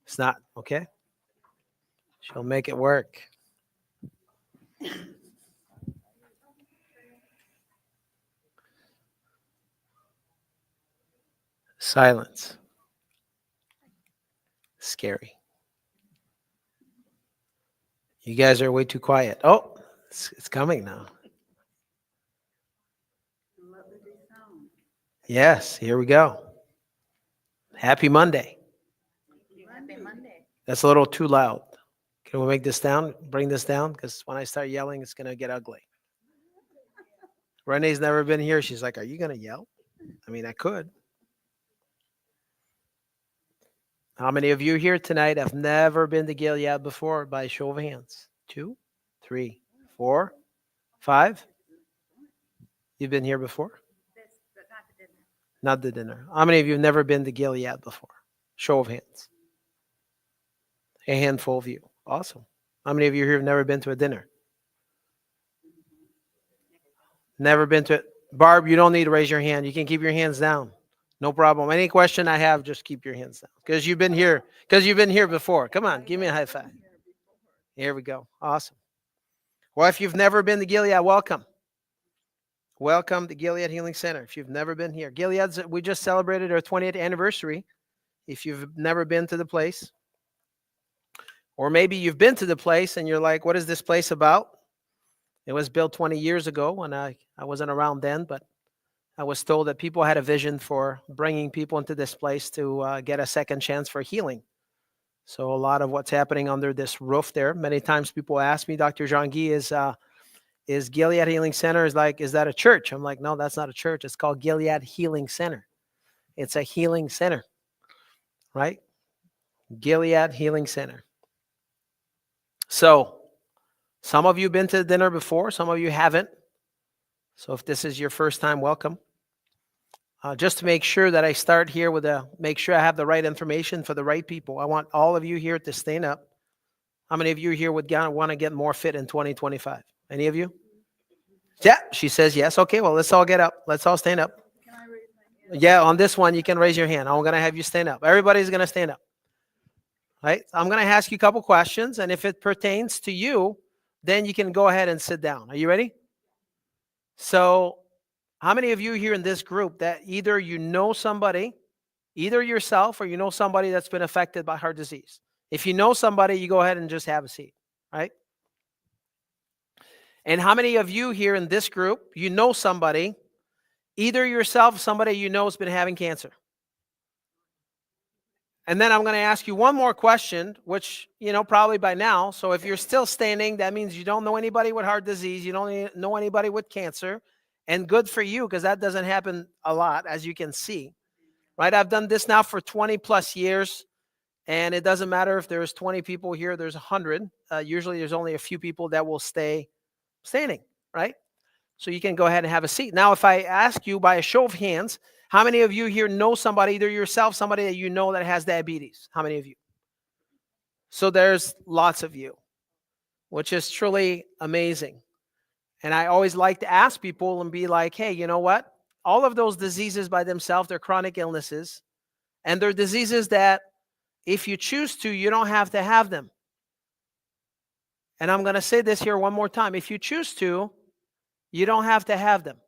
It's not, okay? She'll make it work. Silence. Scary. You guys are way too quiet. Oh, it's coming now. Yes, here we go. Happy Monday. Happy Monday. That's a little too loud. Can we make this down? Bring this down? Because when I start yelling, it's going to get ugly. Renee's never been here. She's like, are you going to yell? I mean, I could. How many of you here tonight have never been to Gilead before by show of hands? 2, 3, 4, 5? You've been here before? But not the dinner. Not the dinner. How many of you have never been to Gilead before? Show of hands. A handful of you. Awesome. How many of you here have never been to a dinner? Never been to it. Barb, you don't need to raise your hand. You can keep your hands down. No problem. Any question I have, just keep your hands down. Because you've been here. Because you've been here before. Come on, give me a high five. Here we go. Awesome. Well, if you've never been to Gilead, welcome. Welcome to Gilead Healing Center. If you've never been here. Gilead's, we just celebrated our 20th anniversary. If you've never been to the place. Or maybe you've been to the place and you're like, what is this place about? It was built 20 years ago when I wasn't around then, but I was told that people had a vision for bringing people into this place to get a second chance for healing. So a lot of what's happening under this roof there, many times people ask me, Dr. Jean-Guy, is Gilead Healing Center, is that a church? I'm like, no, that's not a church. It's called Gilead Healing Center. It's a healing center, right? Gilead Healing Center. So some of you have been to the dinner before, some of you haven't. So if this is your first time, welcome. Just to make sure that I start here with make sure I have the right information for the right people. I want all of you here to stand up. How many of you here would want to get more fit in 2025? Any of you? Yeah, she says yes. Okay, well, let's all get up. Let's all stand up. Can I raise my hand? Yeah, on this one, you can raise your hand. I'm going to have you stand up. Everybody's going to stand up. Right? I'm going to ask you a couple questions, and if it pertains to you, then you can go ahead and sit down. Are you ready? So, how many of you here in this group that either you know somebody, either yourself or you know somebody that's been affected by heart disease? If you know somebody, you go ahead and just have a seat, right? And how many of you here in this group, you know somebody, either yourself or somebody you know has been having cancer? And then I'm going to ask you one more question, which, probably by now. So if you're still standing, that means you don't know anybody with heart disease. You don't know anybody with cancer. And good for you, because that doesn't happen a lot, as you can see. Right? I've done this now for 20 plus years. And it doesn't matter if there's 20 people here, there's 100. Usually there's only a few people that will stay standing, right? So you can go ahead and have a seat. Now, if I ask you by a show of hands, how many of you here know somebody, either yourself, somebody that you know that has diabetes? How many of you? So there's lots of you, which is truly amazing. And I always like to ask people and be like, hey, you know what? All of those diseases by themselves, they're chronic illnesses. And they're diseases that if you choose to, you don't have to have them. And I'm going to say this here one more time. If you choose to, you don't have to have them.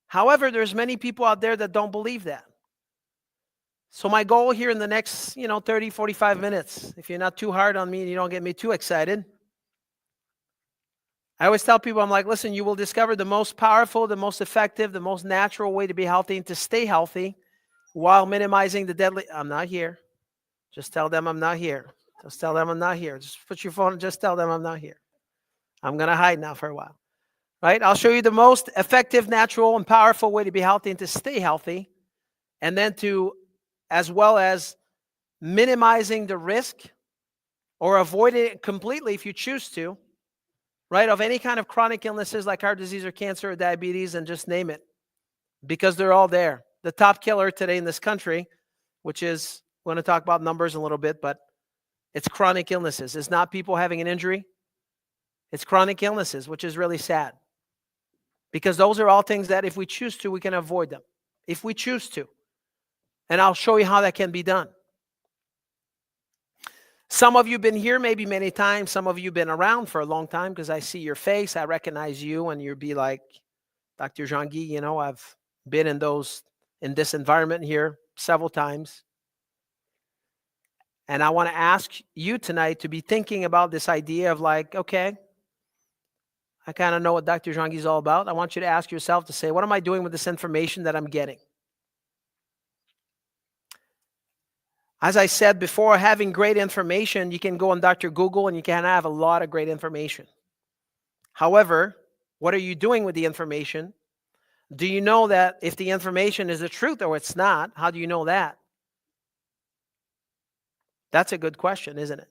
However, there's many people out there that don't believe that. So my goal here in the next, 30, 45 minutes, if you're not too hard on me and you don't get me too excited, I always tell people, I'm like, listen, you will discover the most powerful, the most effective, the most natural way to be healthy and to stay healthy while minimizing the deadly. I'm not here. Just tell them I'm not here. Just tell them I'm not here. Just put your phone and just tell them I'm not here. I'm going to hide now for a while. Right? I'll show you the most effective, natural, and powerful way to be healthy and to stay healthy. And then as well as minimizing the risk or avoiding it completely if you choose to, right, of any kind of chronic illnesses like heart disease or cancer or diabetes, and just name it, because they're all there. The top killer today in this country, which is, we're going to talk about numbers in a little bit, but it's chronic illnesses. It's not people having an injury. It's chronic illnesses, which is really sad. Because those are all things that if we choose to, we can avoid them. If we choose to. And I'll show you how that can be done. Some of you have been here maybe many times. Some of you have been around for a long time because I see your face. I recognize you, and you'll be like, Dr. Jean-Guy, you know, I've been in this environment here several times. And I want to ask you tonight to be thinking about this idea of like, okay, I kind of know what Dr. Jean-Guy is all about. I want you to ask yourself to say, what am I doing with this information that I'm getting? As I said before, having great information, you can go on Dr. Google and you can have a lot of great information. However, what are you doing with the information? Do you know that if the information is the truth or it's not? How do you know that? That's a good question, isn't it?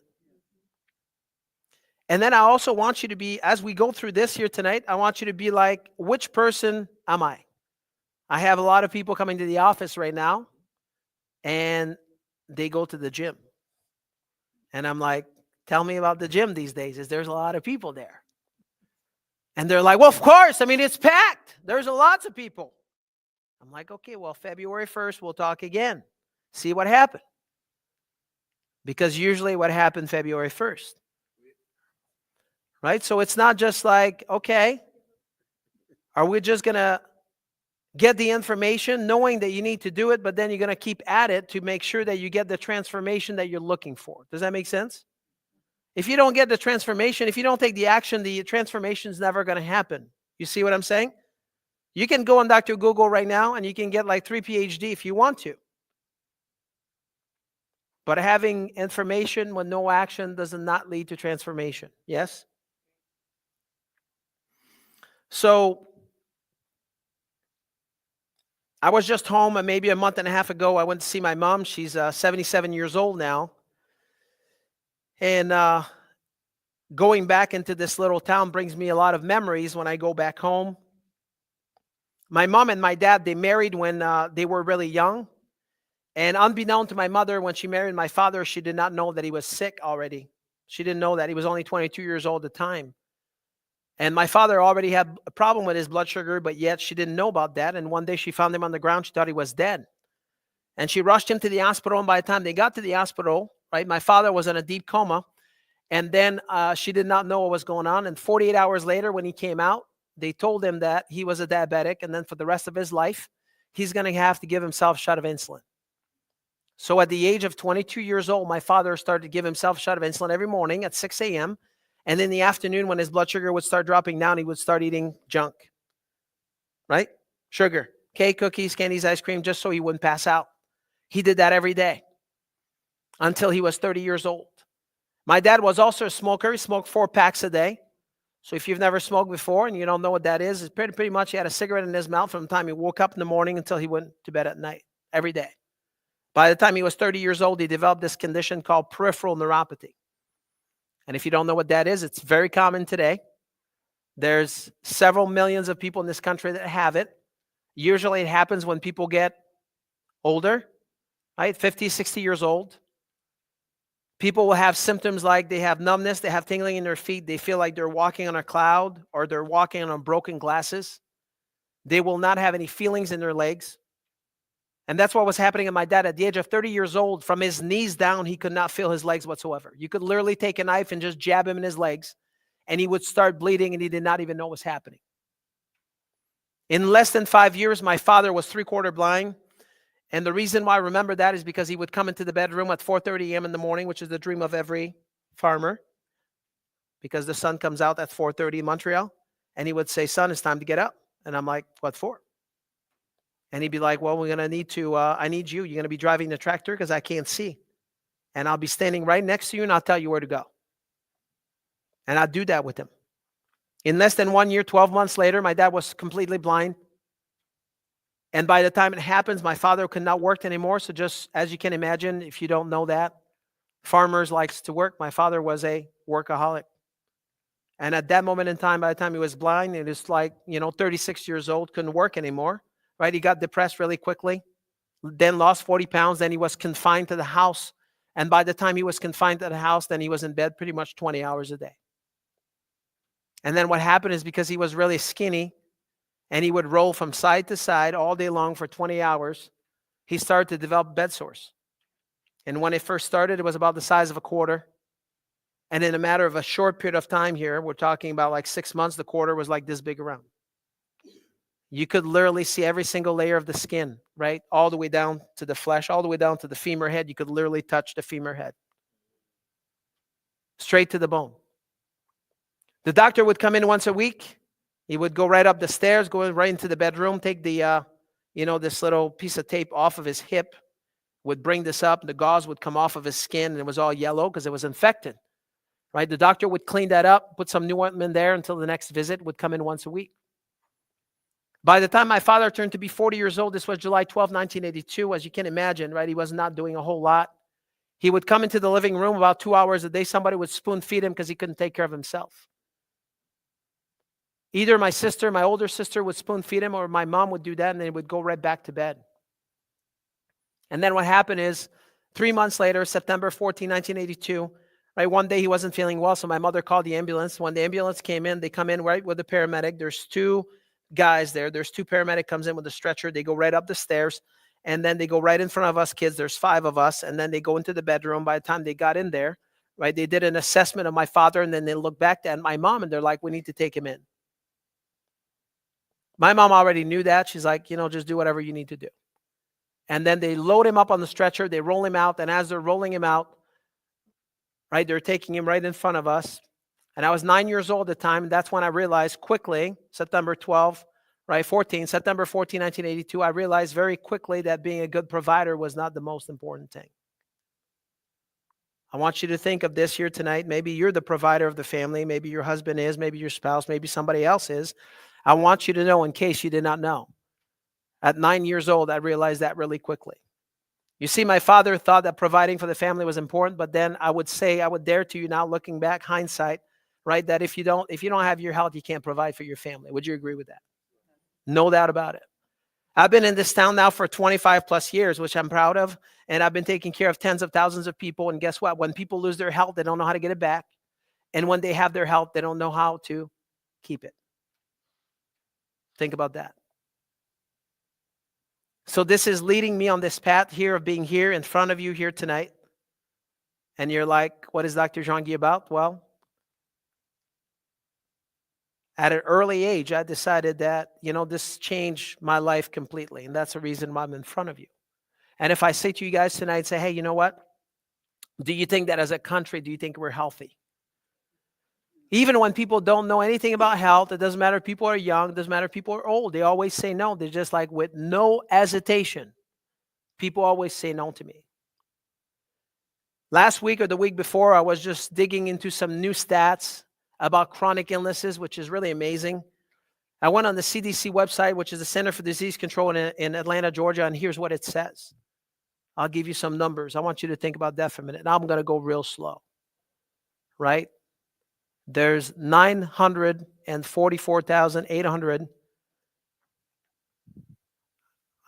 And then I also want you to be, as we go through this here tonight, I want you to be like, which person am I? I have a lot of people coming to the office right now, and they go to the gym. And I'm like, tell me about the gym these days. There's a lot of people there. And they're like, well, of course. I mean, it's packed. There's lots of people. I'm like, okay, well, February 1st, we'll talk again. See what happened. Because usually what happened February 1st. Right? So it's not just like, okay, are we just going to get the information knowing that you need to do it, but then you're going to keep at it to make sure that you get the transformation that you're looking for? Does that make sense? If you don't get the transformation, if you don't take the action, the transformation is never going to happen. You see what I'm saying? You can go on Dr. Google right now and you can get like 3 PhD if you want to. But having information with no action does not lead to transformation. Yes? So I was just home maybe a month and a half ago. I went to see my mom. She's 77 years old now. And going back into this little town brings me a lot of memories when I go back home. My mom and my dad, they married when they were really young. And unbeknown to my mother, when she married my father, she did not know that he was sick already. She didn't know that he was only 22 years old at the time. And my father already had a problem with his blood sugar, but yet she didn't know about that. And one day she found him on the ground. She thought he was dead. And she rushed him to the hospital. And by the time they got to the hospital, right, my father was in a deep coma. And then she did not know what was going on. And 48 hours later, when he came out, they told him that he was a diabetic. And then for the rest of his life, he's going to have to give himself a shot of insulin. So at the age of 22 years old, my father started to give himself a shot of insulin every morning at 6 a.m. And in the afternoon, when his blood sugar would start dropping down, he would start eating junk, right? Sugar, cake, cookies, candies, ice cream, just so he wouldn't pass out. He did that every day until he was 30 years old. My dad was also a smoker. He smoked 4 packs a day. So if you've never smoked before and you don't know what that is, it's pretty much he had a cigarette in his mouth from the time he woke up in the morning until he went to bed at night, every day. By the time he was 30 years old, he developed this condition called peripheral neuropathy. And if you don't know what that is, it's very common today. There's several millions of people in this country that have it. Usually it happens when people get older, right? 50, 60 years old. People will have symptoms like they have numbness, they have tingling in their feet, they feel like they're walking on a cloud or they're walking on broken glasses. They will not have any feelings in their legs. And that's what was happening to my dad. At the age of 30 years old, from his knees down, he could not feel his legs whatsoever. You could literally take a knife and just jab him in his legs, and he would start bleeding, and he did not even know what was happening. In less than 5 years, my father was 3/4 blind. And the reason why I remember that is because he would come into the bedroom at 4:30 a.m. in the morning, which is the dream of every farmer, because the sun comes out at 4:30 in Montreal. And he would say, son, it's time to get up. And I'm like, what for? And he'd be like, well, we're going to need to, I need you. You're going to be driving the tractor because I can't see. And I'll be standing right next to you and I'll tell you where to go. And I'd do that with him. In less than 1 year, 12 months later, my dad was completely blind. And by the time it happens, my father could not work anymore. So just as you can imagine, if you don't know that, farmers likes to work. My father was a workaholic. And at that moment in time, by the time he was blind, it was like, 36 years old, couldn't work anymore. Right? He got depressed really quickly, then lost 40 pounds. Then he was confined to the house. And by the time he was confined to the house, then he was in bed pretty much 20 hours a day. And then what happened is because he was really skinny and he would roll from side to side all day long for 20 hours, he started to develop bed sores. And when it first started, it was about the size of a quarter. And in a matter of a short period of time here, we're talking about like 6 months, the quarter was like this big around. You could literally see every single layer of the skin, right? All the way down to the flesh, all the way down to the femur head. You could literally touch the femur head. Straight to the bone. The doctor would come in once a week. He would go right up the stairs, go right into the bedroom, take the, this little piece of tape off of his hip, would bring this up. The gauze would come off of his skin, and it was all yellow because it was infected, right? The doctor would clean that up, put some new ointment there until the next visit, would come in once a week. By the time my father turned to be 40 years old, this was July 12, 1982, as you can imagine, right? He was not doing a whole lot. He would come into the living room about 2 hours a day. Somebody would spoon feed him because he couldn't take care of himself. Either my sister, my older sister, would spoon feed him, or my mom would do that, and then he would go right back to bed. And then what happened is 3 months later, September 14, 1982, right, one day he wasn't feeling well, so my mother called the ambulance. When the ambulance came in, they come in right with the paramedic. There's two guys there. There's two paramedic comes in with a stretcher. They go right up the stairs, and then they go right in front of us kids. There's 5 of us, and then they go into the bedroom. By the time they got in there, right, they did an assessment of my father, and then they look back at my mom, and they're like, we need to take him in. My mom already knew that. She's like, just do whatever you need to do. And then they load him up on the stretcher. They roll him out. And as they're rolling him out, right, they're taking him right in front of us. And I was 9 years old at the time. And that's when I realized quickly, September 14, 1982, I realized very quickly that being a good provider was not the most important thing. I want you to think of this here tonight. Maybe you're the provider of the family. Maybe your husband is. Maybe your spouse. Maybe somebody else is. I want you to know, in case you did not know, at 9 years old, I realized that really quickly. You see, my father thought that providing for the family was important, but then I would dare to you now, looking back, hindsight, right, that if you don't have your health, you can't provide for your family. Would you agree with that? No doubt about it. I've been in this town now for 25 plus years, which I'm proud of, and I've been taking care of tens of thousands of people, and guess what? When people lose their health, they don't know how to get it back, and when they have their health, they don't know how to keep it. Think about that. So this is leading me on this path here of being here in front of you here tonight. And you're like, what is Dr. Jean-Guy about? Well, at an early age, I decided that, this changed my life completely. And that's the reason why I'm in front of you. And if I say to you guys tonight, say, hey, you know what? Do you think that as a country, do you think we're healthy? Even when people don't know anything about health, it doesn't matter if people are young, it doesn't matter if people are old, they always say no. They're just like, with no hesitation, people always say no to me. Last week or the week before, I was just digging into some new stats about chronic illnesses, which is really amazing. I went on the CDC website, which is the Center for Disease Control in Atlanta, Georgia, and here's what it says. I'll give you some numbers. I want you to think about that for a minute. Now I'm going to go real slow, right? There's 944,800.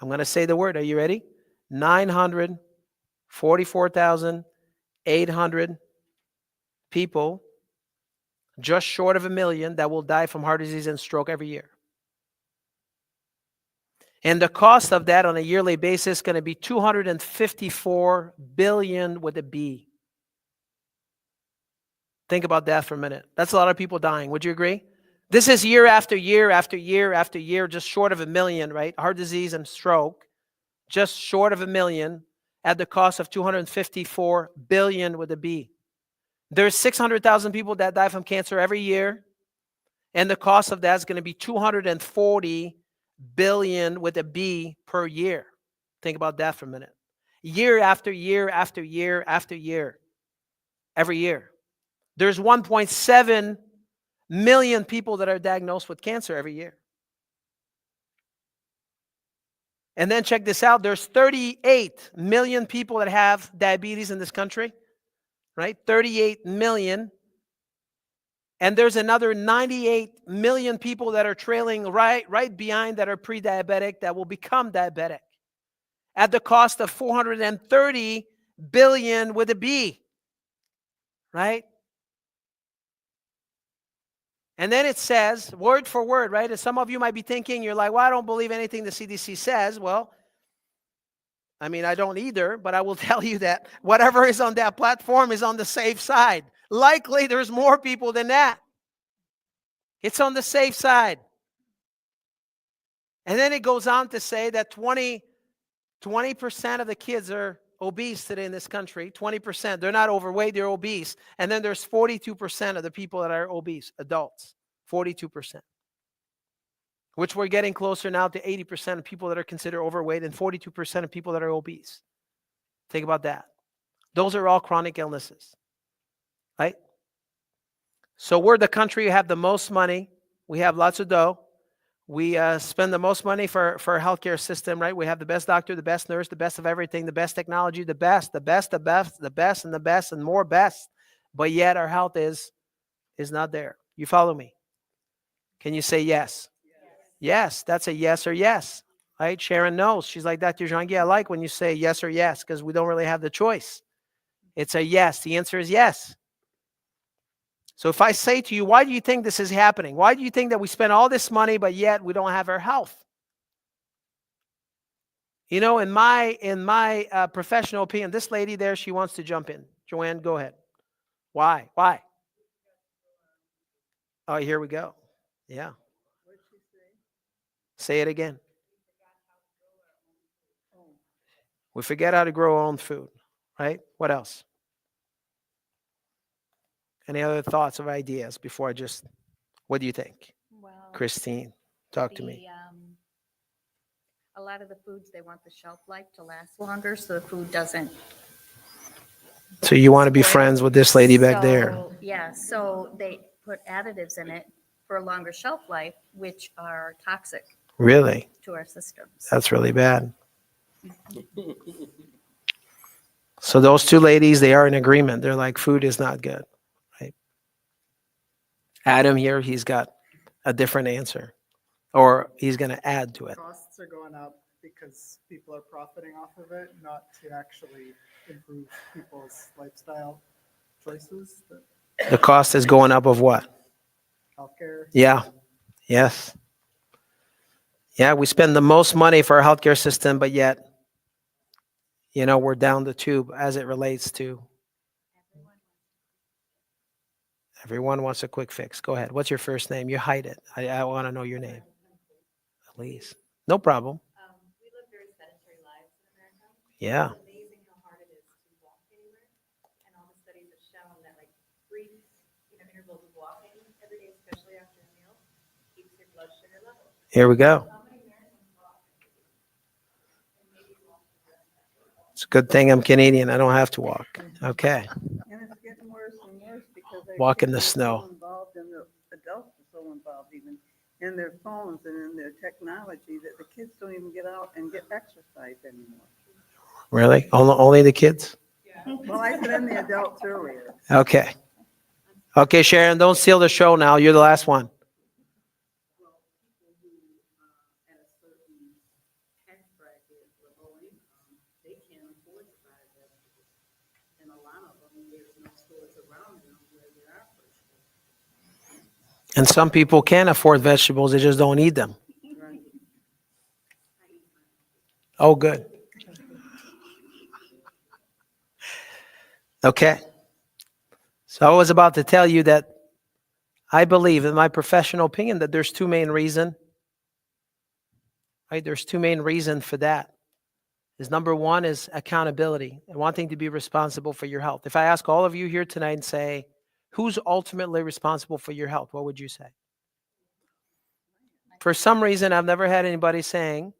I'm going to say the word. Are you ready? 944,800 people, just short of 1 million, that will die from heart disease and stroke every year. And the cost of that on a yearly basis is going to be $254 billion with a B. Think about that for a minute. That's a lot of people dying. Would you agree? This is year after year after year after year, just short of 1 million, right? Heart disease and stroke, just short of 1 million at the cost of $254 billion with a B. There's 600,000 people that die from cancer every year, and the cost of that is going to be $240 billion with a B per year. Think about that for a minute. Year after year after year after year, every year. There's 1.7 million people that are diagnosed with cancer every year. And then check this out. There's 38 million people that have diabetes in this country, right? 38 million. And there's another 98 million people that are trailing right behind that are pre-diabetic that will become diabetic at the cost of $430 billion with a B, right? And then it says, word for word, right? And some of you might be thinking, you're like, well, I don't believe anything the CDC says. Well, I mean, I don't either, but I will tell you that whatever is on that platform is on the safe side. Likely there's more people than that. It's on the safe side. And then it goes on to say that 20% of the kids are obese today in this country. 20%. They're not overweight, they're obese. And then there's 42% of the people that are obese, adults. 42%. Which we're getting closer now to 80% of people that are considered overweight and 42% of people that are obese. Think about that. Those are all chronic illnesses, right? So we're the country who have the most money. We have lots of dough. We spend the most money for our healthcare system, right? We have the best doctor, the best nurse, the best of everything, the best technology, the best, and the best, and more best. But yet our health is not there. You follow me? Can you say yes? Yes, that's a yes or yes, right? Sharon knows. She's like, Dr. Jean-Guy, I like when you say yes or yes because we don't really have the choice. It's a yes. The answer is yes. So if I say to you, why do you think this is happening? Why do you think that we spend all this money, but yet we don't have our health? You know, in my professional opinion, this lady there, she wants to jump in. Joanne, go ahead. Why? Why? Oh, here we go. Yeah. Say it again. We forget how to grow our own food, right? What else? Any other thoughts or ideas before I just, what do you think? Well, Christine, talk to me. A lot of the foods, they want the shelf life to last longer, so the food doesn't. So you want to be spoil. friends with this lady back there? So, yeah, so they put additives in it for a longer shelf life, which are toxic Really? to our systems. That's really bad. So those two ladies, they are in agreement. They're like, food is not good, right? Adam here, he's got a different answer, or he's going to add to it. Costs are going up because people are profiting off of it, not to actually improve people's lifestyle choices. The cost is going up of what? Healthcare. Yeah. Yes. Yeah, we spend the most money for our healthcare system, but yet, you know, we're down the tube as it relates to. Everyone wants a quick fix. Go ahead. What's your first name? You hide it. I want to know your name. Please. No problem. We live very sedentary lives in America. Yeah. It's amazing how hard it is to walk anywhere. And all the studies have shown that like brief, intervals of walking every day, especially after a meal, keeps your blood sugar level. Here we go. How many Americans walk? And maybe walk the rest of the It's a good thing I'm Canadian. I don't have to walk. Okay. And it's getting worse and worse because our Walk in the kids are snow. so involved and the adults are so involved even in their phones and in their technology that the kids don't even get out and get exercise anymore. Really? Only the kids? Well, I said in the adults earlier. Okay. Okay, Sharon, don't steal the show now. You're the last one. Well, people who at a certain tax bracket or low income, they can't afford to buy vegetables. And a lot of them, there's no stores around them where there are fresh vegetables. And some people can afford vegetables, they just don't eat them. Right. Oh, good. Okay. So I was about to tell you that I believe, in my professional opinion, that there's two main reasons. Right? There's two main reasons for that. Is number one is accountability and wanting to be responsible for your health. If I ask all of you here tonight and say, who's ultimately responsible for your health? What would you say? For some reason, I've never had anybody saying,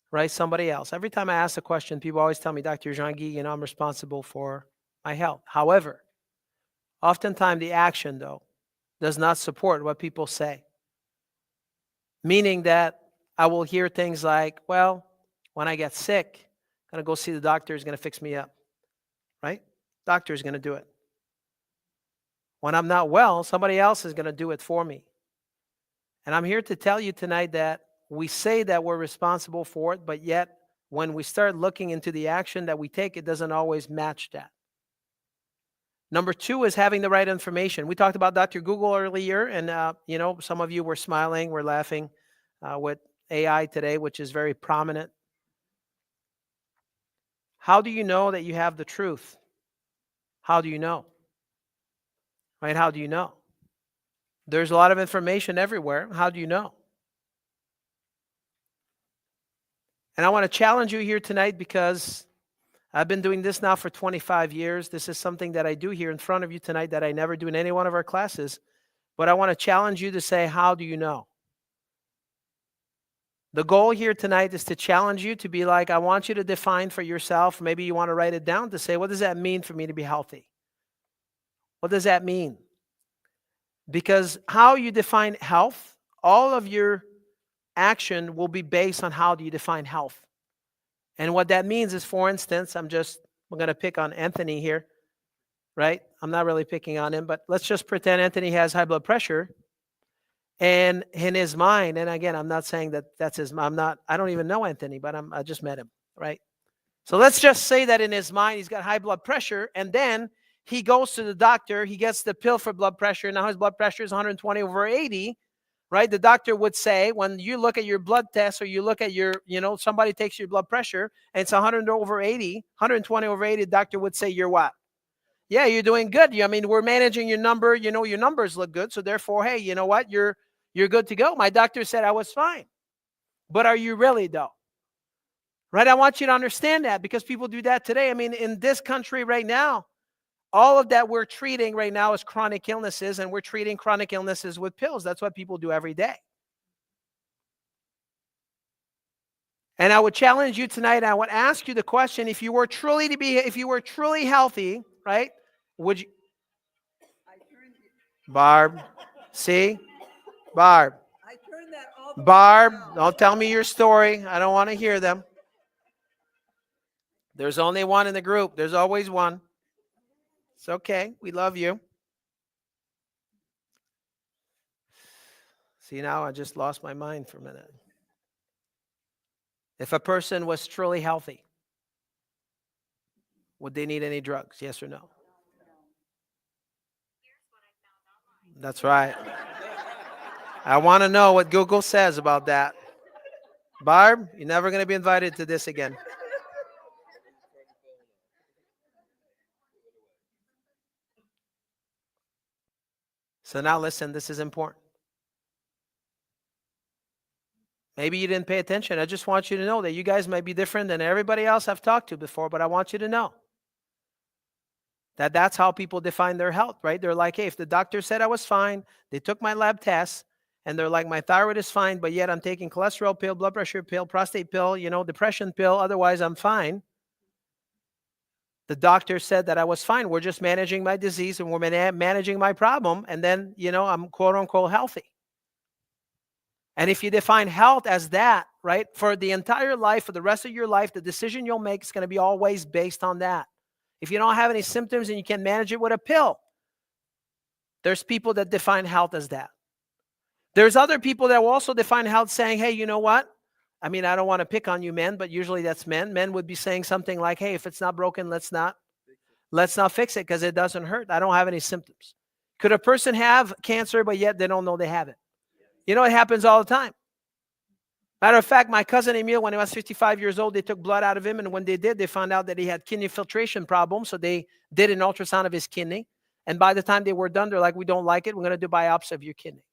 right, somebody else. Every time I ask a question, people always tell me, Dr. Jean-Guy, I'm responsible for my health. However, oftentimes the action, though, does not support what people say. Meaning that I will hear things like, well, when I get sick, I'm going to go see the doctor, he's going to fix me up. Right? Doctor is going to do it. When I'm not well, somebody else is going to do it for me. And I'm here to tell you tonight that we say that we're responsible for it, but yet when we start looking into the action that we take, it doesn't always match that. Number two is having the right information. We talked about Dr. Google earlier, and some of you were smiling, were laughing with AI today, which is very prominent. How do you know that you have the truth? How do you know? right? How do you know? There's a lot of information everywhere. How do you know? And I want to challenge you here tonight because I've been doing this now for 25 years. This is something that I do here in front of you tonight that I never do in any one of our classes. But I want to challenge you to say, how do you know? The goal here tonight is to challenge you to be like, I want you to define for yourself. Maybe you want to write it down to say, what does that mean for me to be healthy? What does that mean? Because how you define health, all of your action will be based on how do you define health. And what that means is, for instance, I'm going to pick on Anthony here, right? I'm not really picking on him, but let's just pretend Anthony has high blood pressure. And in his mind, and again, I'm not saying that that's his, I don't even know Anthony, but I just met him, right? So let's just say that in his mind, he's got high blood pressure, and then he goes to the doctor, he gets the pill for blood pressure, now his blood pressure is 120/80, right? The doctor would say, when you look at your blood test or you look at your, somebody takes your blood pressure and it's 100/80, 120/80, the doctor would say, you're what? Yeah, you're doing good. I mean, we're managing your number. Your numbers look good. So therefore, hey, you know what? You're good to go. My doctor said I was fine. But are you really, though? Right? I want you to understand that because people do that today. I mean, in this country right now, all of that we're treating right now is chronic illnesses, and we're treating chronic illnesses with pills. That's what people do every day. And I would challenge you tonight. I would ask you the question: if you were truly healthy, right? Would you, Barb? See, Barb. Barb, don't tell me your story. I don't want to hear them. There's only one in the group. There's always one. It's okay. We love you. See, now I just lost my mind for a minute. If a person was truly healthy, would they need any drugs? Yes or no? That's right. I want to know what Google says about that. Barb, you're never going to be invited to this again. So now listen, this is important. Maybe you didn't pay attention. I just want you to know that you guys might be different than everybody else I've talked to before, but I want you to know that that's how people define their health, right? They're like, hey, if the doctor said I was fine, they took my lab tests, and they're like, my thyroid is fine, but yet I'm taking cholesterol pill, blood pressure pill, prostate pill, depression pill, otherwise I'm fine. The doctor said that I was fine. We're just managing my disease and we're managing my problem, and then, I'm quote unquote healthy. And if you define health as that, right, for the entire life, for the rest of your life, the decision you'll make is going to be always based on that. If you don't have any symptoms and you can manage it with a pill, there's people that define health as that. There's other people that will also define health saying, hey, you know what? I mean, I don't want to pick on you men, but usually that's men. Men would be saying something like, hey, if it's not broken, let's not fix it because it doesn't hurt. I don't have any symptoms. Could a person have cancer, but yet they don't know they have it? It happens all the time. Matter of fact, my cousin Emil, when he was 55 years old, they took blood out of him. And when they did, they found out that he had kidney filtration problems. So they did an ultrasound of his kidney. And by the time they were done, they're like, we don't like it. We're going to do biopsy of your kidney.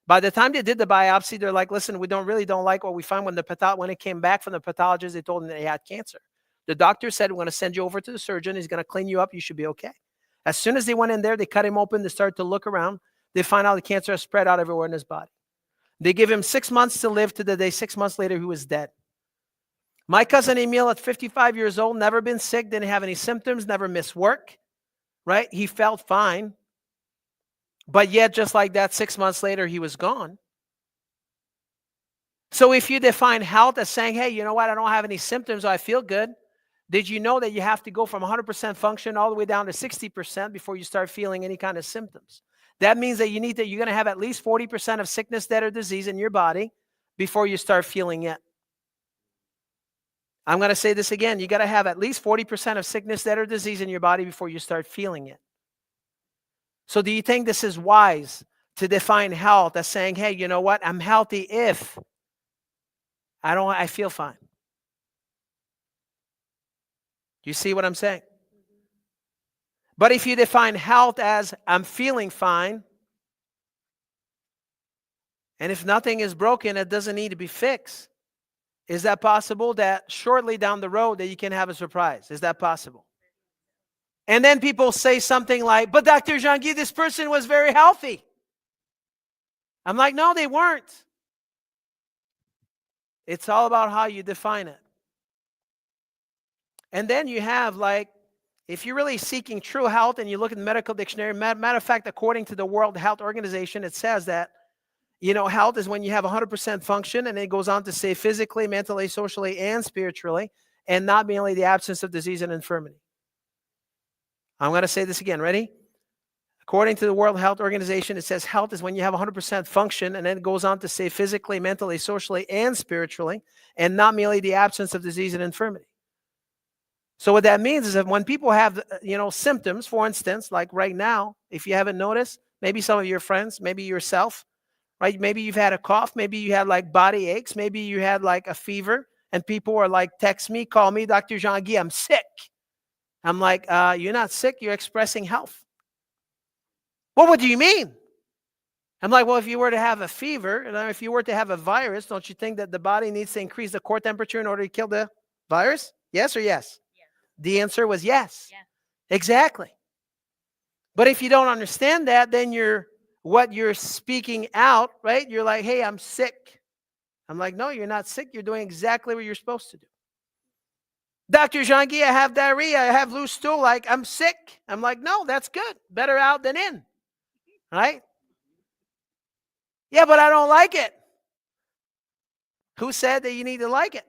By the time they did the biopsy, they're like, listen, we don't like what we found. When it came back from the pathologist, they told him that he had cancer. The doctor said, we're going to send you over to the surgeon. He's going to clean you up. You should be okay. As soon as they went in there, they cut him open. They started to look around. They find out the cancer has spread out everywhere in his body. They give him 6 months to live to the day 6 months later he was dead. My cousin Emil at 55 years old, never been sick, didn't have any symptoms, never missed work, right? He felt fine. But yet, just like that, 6 months later, he was gone. So if you define health as saying, hey, you know what, I don't have any symptoms, or I feel good, did you know that you have to go from 100% function all the way down to 60% before you start feeling any kind of symptoms? That means that you're going to have at least 40% of sickness, death, or disease in your body before you start feeling it. I'm going to say this again. You got to have at least 40% of sickness, death, or disease in your body before you start feeling it. So do you think this is wise to define health as saying, hey, you know what? I'm healthy if I feel fine. Do you see what I'm saying? But if you define health as I'm feeling fine, and if nothing is broken, it doesn't need to be fixed, is that possible that shortly down the road that you can have a surprise? Is that possible? And then people say something like, but Dr. Jean-Guy, this person was very healthy. I'm like, no, they weren't. It's all about how you define it. And then you have, like, if you're really seeking true health and you look at the medical dictionary, matter of fact, according to the World Health Organization, it says that, health is when you have 100% function, and it goes on to say physically, mentally, socially, and spiritually, and not merely the absence of disease and infirmity. I'm going to say this again. Ready? According to the World Health Organization, it says health is when you have 100% function, and then it goes on to say physically, mentally, socially, and spiritually, and not merely the absence of disease and infirmity. So what that means is that when people have, symptoms, for instance, like right now, if you haven't noticed, maybe some of your friends, maybe yourself, right? Maybe you've had a cough, maybe you had like body aches, maybe you had like a fever, and people are like, text me, call me, Dr. Jean-Guy, I'm sick. I'm like, you're not sick, you're expressing health. Well, what do you mean? I'm like, well, if you were to have a fever, and if you were to have a virus, don't you think that the body needs to increase the core temperature in order to kill the virus? Yes or yes? Yes. The answer was yes. Yes. Exactly. But if you don't understand that, then what you're speaking out, right? You're like, hey, I'm sick. I'm like, no, you're not sick. You're doing exactly what you're supposed to do. Dr. Jean-Guy, I have diarrhea. I have loose stool. Like, I'm sick. I'm like, no, that's good. Better out than in. Right? Yeah, but I don't like it. Who said that you need to like it?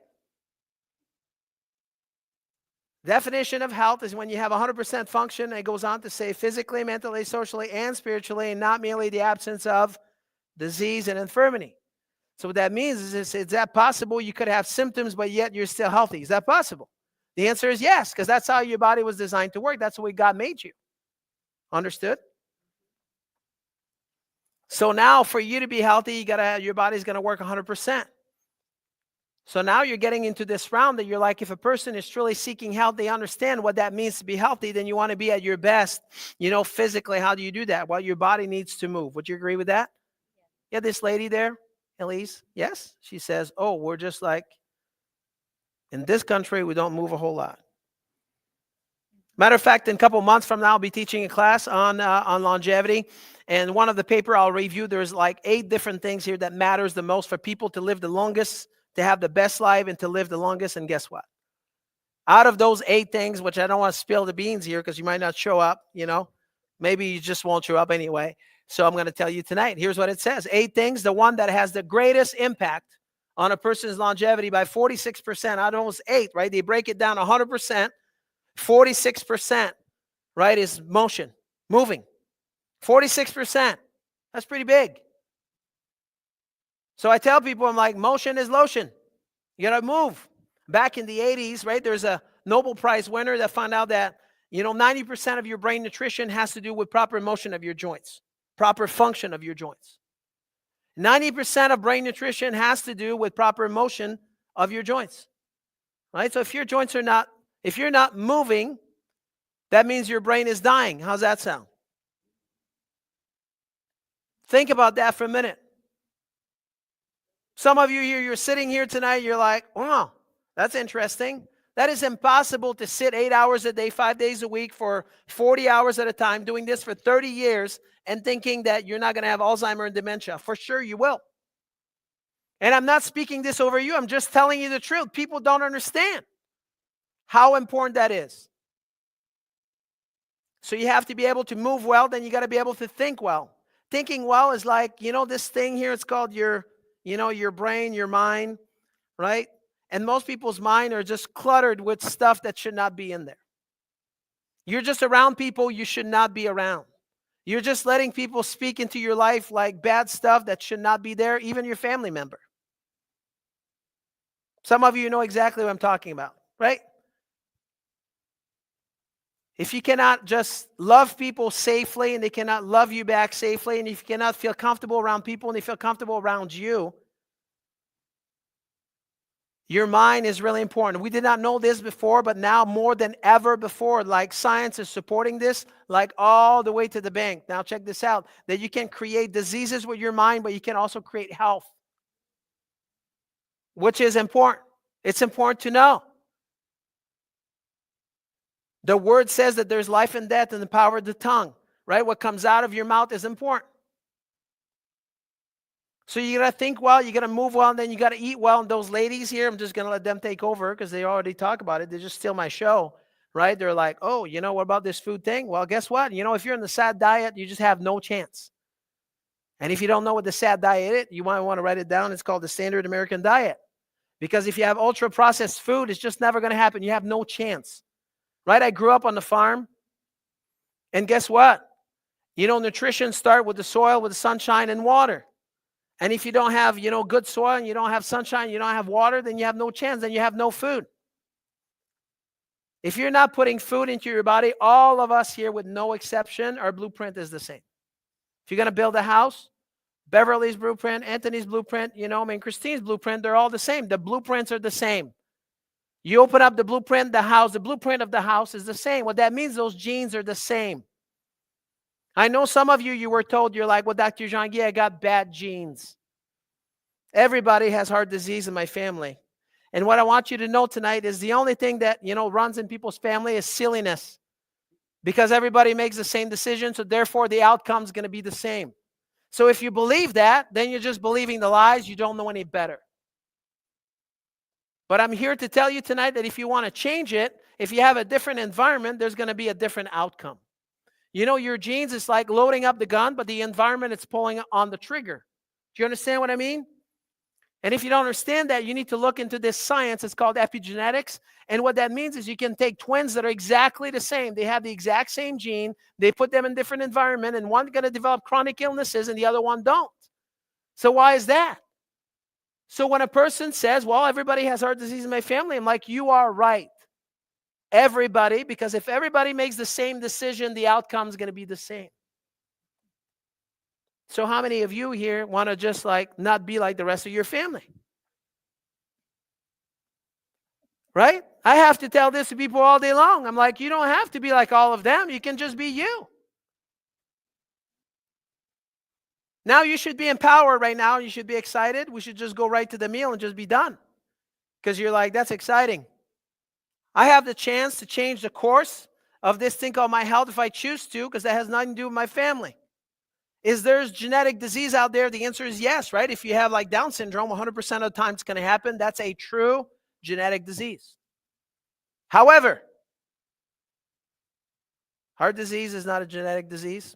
Definition of health is when you have 100% function, and it goes on to say physically, mentally, socially, and spiritually, and not merely the absence of disease and infirmity. So what that means is that possible you could have symptoms, but yet you're still healthy? Is that possible? The answer is yes, because that's how your body was designed to work. That's the way God made you. Understood? So now for you to be healthy, your body's going to work 100%. So now you're getting into this round that you're like, if a person is truly seeking health, they understand what that means to be healthy, then you want to be at your best, physically. How do you do that? Well, your body needs to move. Would you agree with that? Yeah, this lady there, Elise, yes? She says, oh, we're just like, in this country, we don't move a whole lot. Matter of fact, in a couple months from now, I'll be teaching a class on longevity. And one of the paper I'll review, there's like 8 different things here that matters the most for people to live the longest, to have the best life, and to live the longest. And guess what? Out of those 8 things, which I don't want to spill the beans here because you might not show up, maybe you just won't show up anyway. So I'm going to tell you tonight. Here's what it says. 8 things, the one that has the greatest impact on a person's longevity by 46% out of those 8, right? They break it down 100%. 46%, right, is motion, moving. 46%. That's pretty big. So I tell people, I'm like, motion is lotion. You got to move. Back in the 80s, right, there's a Nobel Prize winner that found out that, 90% of your brain nutrition has to do with proper motion of your joints, proper function of your joints. 90% of brain nutrition has to do with proper motion of your joints, right? So if your joints if you're not moving, that means your brain is dying. How's that sound? Think about that for a minute. Some of you here, you're sitting here tonight, you're like, wow, that's interesting. That is impossible to sit 8 hours a day, 5 days a week for 40 hours at a time, doing this for 30 years and thinking that you're not going to have Alzheimer's and dementia. For sure you will. And I'm not speaking this over you. I'm just telling you the truth. People don't understand how important that is. So you have to be able to move well, then you got to be able to think well. Thinking well is like, this thing here, it's called your brain, your mind, right? And most people's mind are just cluttered with stuff that should not be in there. You're just around people you should not be around. You're just letting people speak into your life like bad stuff that should not be there, even your family member. Some of you know exactly what I'm talking about, right? If you cannot just love people safely and they cannot love you back safely, and if you cannot feel comfortable around people and they feel comfortable around you, Your mind is really important. We did not know this before, but now more than ever before, like science is supporting this, like all the way to the bank. Now check this out, that you can create diseases with your mind, but you can also create health, which is important. It's important to know. The word says that there's life and death in the power of the tongue, right? What comes out of your mouth is important. So you got to think well, you got to move well, and then you got to eat well. And those ladies here, I'm just going to let them take over because they already talk about it. They just steal my show, right? They're like, oh, what about this food thing? Well, guess what? If you're in the SAD diet, you just have no chance. And if you don't know what the SAD diet is, you might want to write it down. It's called the Standard American Diet. Because if you have ultra-processed food, it's just never going to happen. You have no chance, right? I grew up on the farm. And guess what? Nutrition starts with the soil, with the sunshine and water. And if you don't have, good soil and you don't have sunshine, you don't have water, then you have no chance, then you have no food. If you're not putting food into your body, all of us here with no exception, our blueprint is the same. If you're going to build a house, Beverly's blueprint, Anthony's blueprint, Christine's blueprint, they're all the same. The blueprints are the same. You open up the blueprint, the blueprint of the house is the same. What that means, those genes are the same. I know some of you were told, you're like, well, Dr. Jean-Guy, I got bad genes. Everybody has heart disease in my family. And what I want you to know tonight is the only thing that, runs in people's family is silliness. Because everybody makes the same decision, so therefore the outcome is going to be the same. So if you believe that, then you're just believing the lies. You don't know any better. But I'm here to tell you tonight that if you want to change it, if you have a different environment, there's going to be a different outcome. Your genes is like loading up the gun, but the environment is pulling on the trigger. Do you understand what I mean? And if you don't understand that, you need to look into this science. It's called epigenetics. And what that means is you can take twins that are exactly the same. They have the exact same gene. They put them in different environment, and one's going to develop chronic illnesses and the other one don't. So why is that? So when a person says, well, everybody has heart disease in my family, I'm like, you are right. Everybody, because if everybody makes the same decision, the outcome is going to be the same. So how many of you here want to just not be like the rest of your family? Right? I have to tell this to people all day long. I'm like, you don't have to be like all of them. You can just be you. Now you should be empowered right now. You should be excited. We should just go right to the meal and just be done. Because you're like, that's exciting. I have the chance to change the course of this thing called my health if I choose to, because that has nothing to do with my family. Is there genetic disease out there? The answer is yes, right? If you have Down syndrome, 100% of the time it's going to happen. That's a true genetic disease. However, heart disease is not a genetic disease,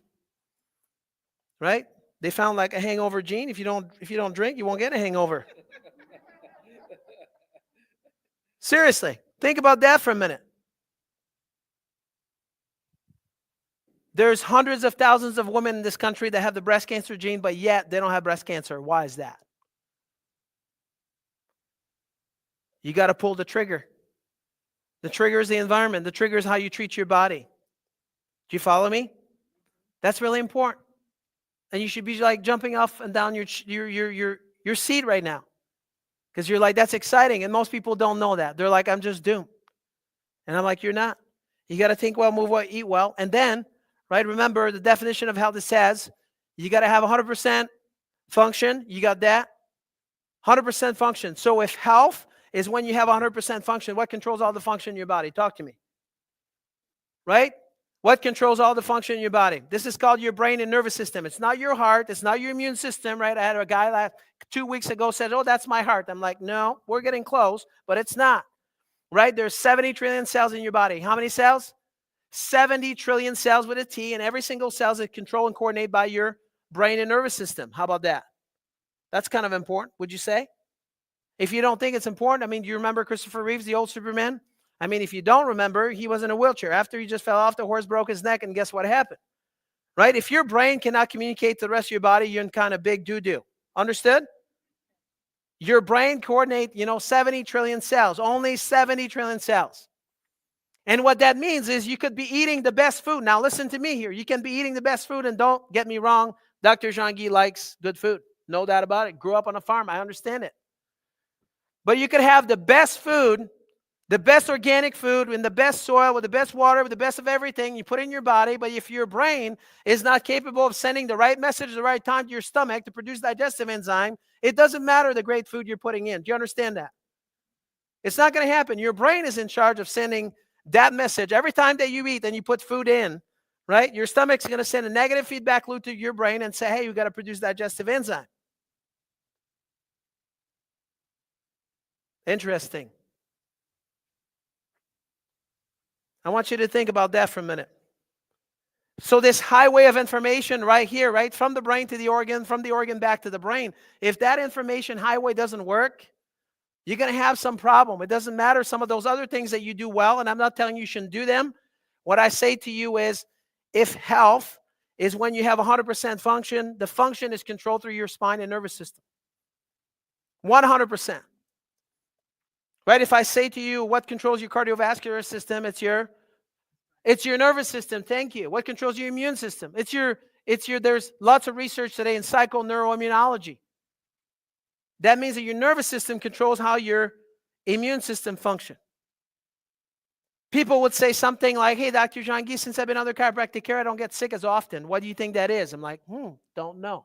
right? They found a hangover gene. If you don't drink, you won't get a hangover. Seriously, think about that for a minute. There's hundreds of thousands of women in this country that have the breast cancer gene, but yet they don't have breast cancer. Why is that? You got to pull the trigger. The trigger is the environment. The trigger is how you treat your body. Do you follow me? That's really important. And you should be jumping up and down your seat right now. Because you're like, that's exciting. And most people don't know that. They're like, I'm just doomed. And I'm like, you're not. You got to think well, move well, eat well. And then, right, remember the definition of health. It says you got to have 100% function. You got that? 100% function. So if health is when you have 100% function, what controls all the function in your body? Talk to me. Right? What controls all the function in your body? This is called your brain and nervous system. It's not your heart. It's not your immune system, right? I had a guy 2 weeks ago said, oh, that's my heart. I'm like, no, we're getting close, but it's not. Right? There's 70 trillion cells in your body. How many cells? 70 trillion cells with a T, and every single cell is controlled and coordinated by your brain and nervous system. How about that? That's kind of important, would you say? If you don't think it's important, do you remember Christopher Reeves, the old Superman? If you don't remember, he was in a wheelchair. After he just fell off the horse, broke his neck, and guess what happened? Right? If your brain cannot communicate to the rest of your body, you're in kind of big doo-doo. Understood? Your brain coordinates, 70 trillion cells, only 70 trillion cells. And what that means is you could be eating the best food. Now listen to me here. You can be eating the best food, and don't get me wrong, Dr. Jean-Guy likes good food. No doubt about it. Grew up on a farm. I understand it. But you could have the best food, the best organic food, in the best soil, with the best water, with the best of everything you put in your body. But if your brain is not capable of sending the right message at the right time to your stomach to produce digestive enzyme, it doesn't matter the great food you're putting in. Do you understand that? It's not going to happen. Your brain is in charge of sending that message. Every time that you eat and you put food in, right, your stomach's going to send a negative feedback loop to your brain and say, hey, you got to produce digestive enzyme. Interesting. I want you to think about that for a minute. So this highway of information right here, right, from the brain to the organ, from the organ back to the brain, if that information highway doesn't work, you're going to have some problem. It doesn't matter some of those other things that you do well, and I'm not telling you shouldn't do them. What I say to you is, if health is when you have 100% function, the function is controlled through your spine and nervous system. 100%. Right? If I say to you, what controls your cardiovascular system? It's your nervous system. Thank you. What controls your immune system? There's lots of research today in psychoneuroimmunology. That means that your nervous system controls how your immune system functions. People would say something like, hey, Dr. Jean-Guy, since I've been under chiropractic care, I don't get sick as often. What do you think that is? I'm like, don't know.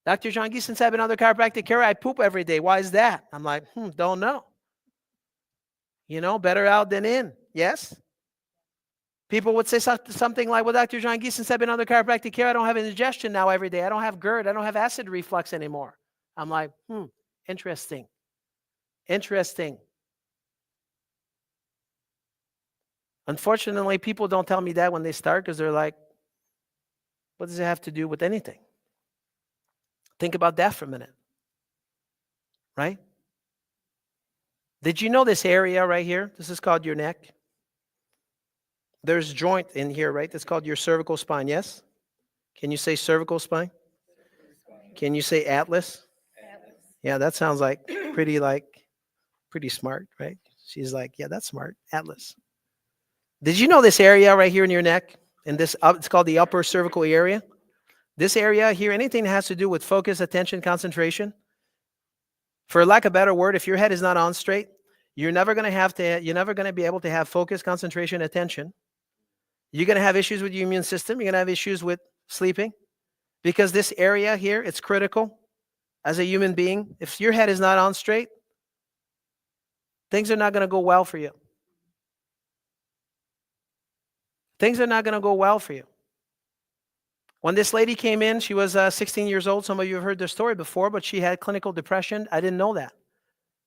Dr. Jean-Guy, since I've been under chiropractic care, I poop every day. Why is that? I'm like, don't know. Better out than in. Yes? People would say something like, well, Dr. Jean-Guy, since I've been under chiropractic care, I don't have indigestion now every day. I don't have GERD. I don't have acid reflux anymore. I'm like, interesting. Interesting. Unfortunately, people don't tell me that when they start because they're like, what does it have to do with anything? Think about that for a minute. Right? Did you know this area right here? This is called your neck. There's a joint in here, right? That's called your cervical spine, yes? Can you say cervical spine? Can you say atlas? Yeah, that sounds like pretty smart, right? She's like, yeah, that's smart. Atlas. Did you know this area right here in your neck? And this, it's called the upper cervical area. This area here, anything that has to do with focus, attention, concentration. For lack of a better word, if your head is not on straight, you're never going to be able to have focus, concentration, attention. You're going to have issues with your immune system. You're going to have issues with sleeping because this area here, it's critical as a human being. If your head is not on straight, things are not going to go well for you. Things are not going to go well for you. When this lady came in, she was 16 years old. Some of you have heard their story before, but she had clinical depression. I didn't know that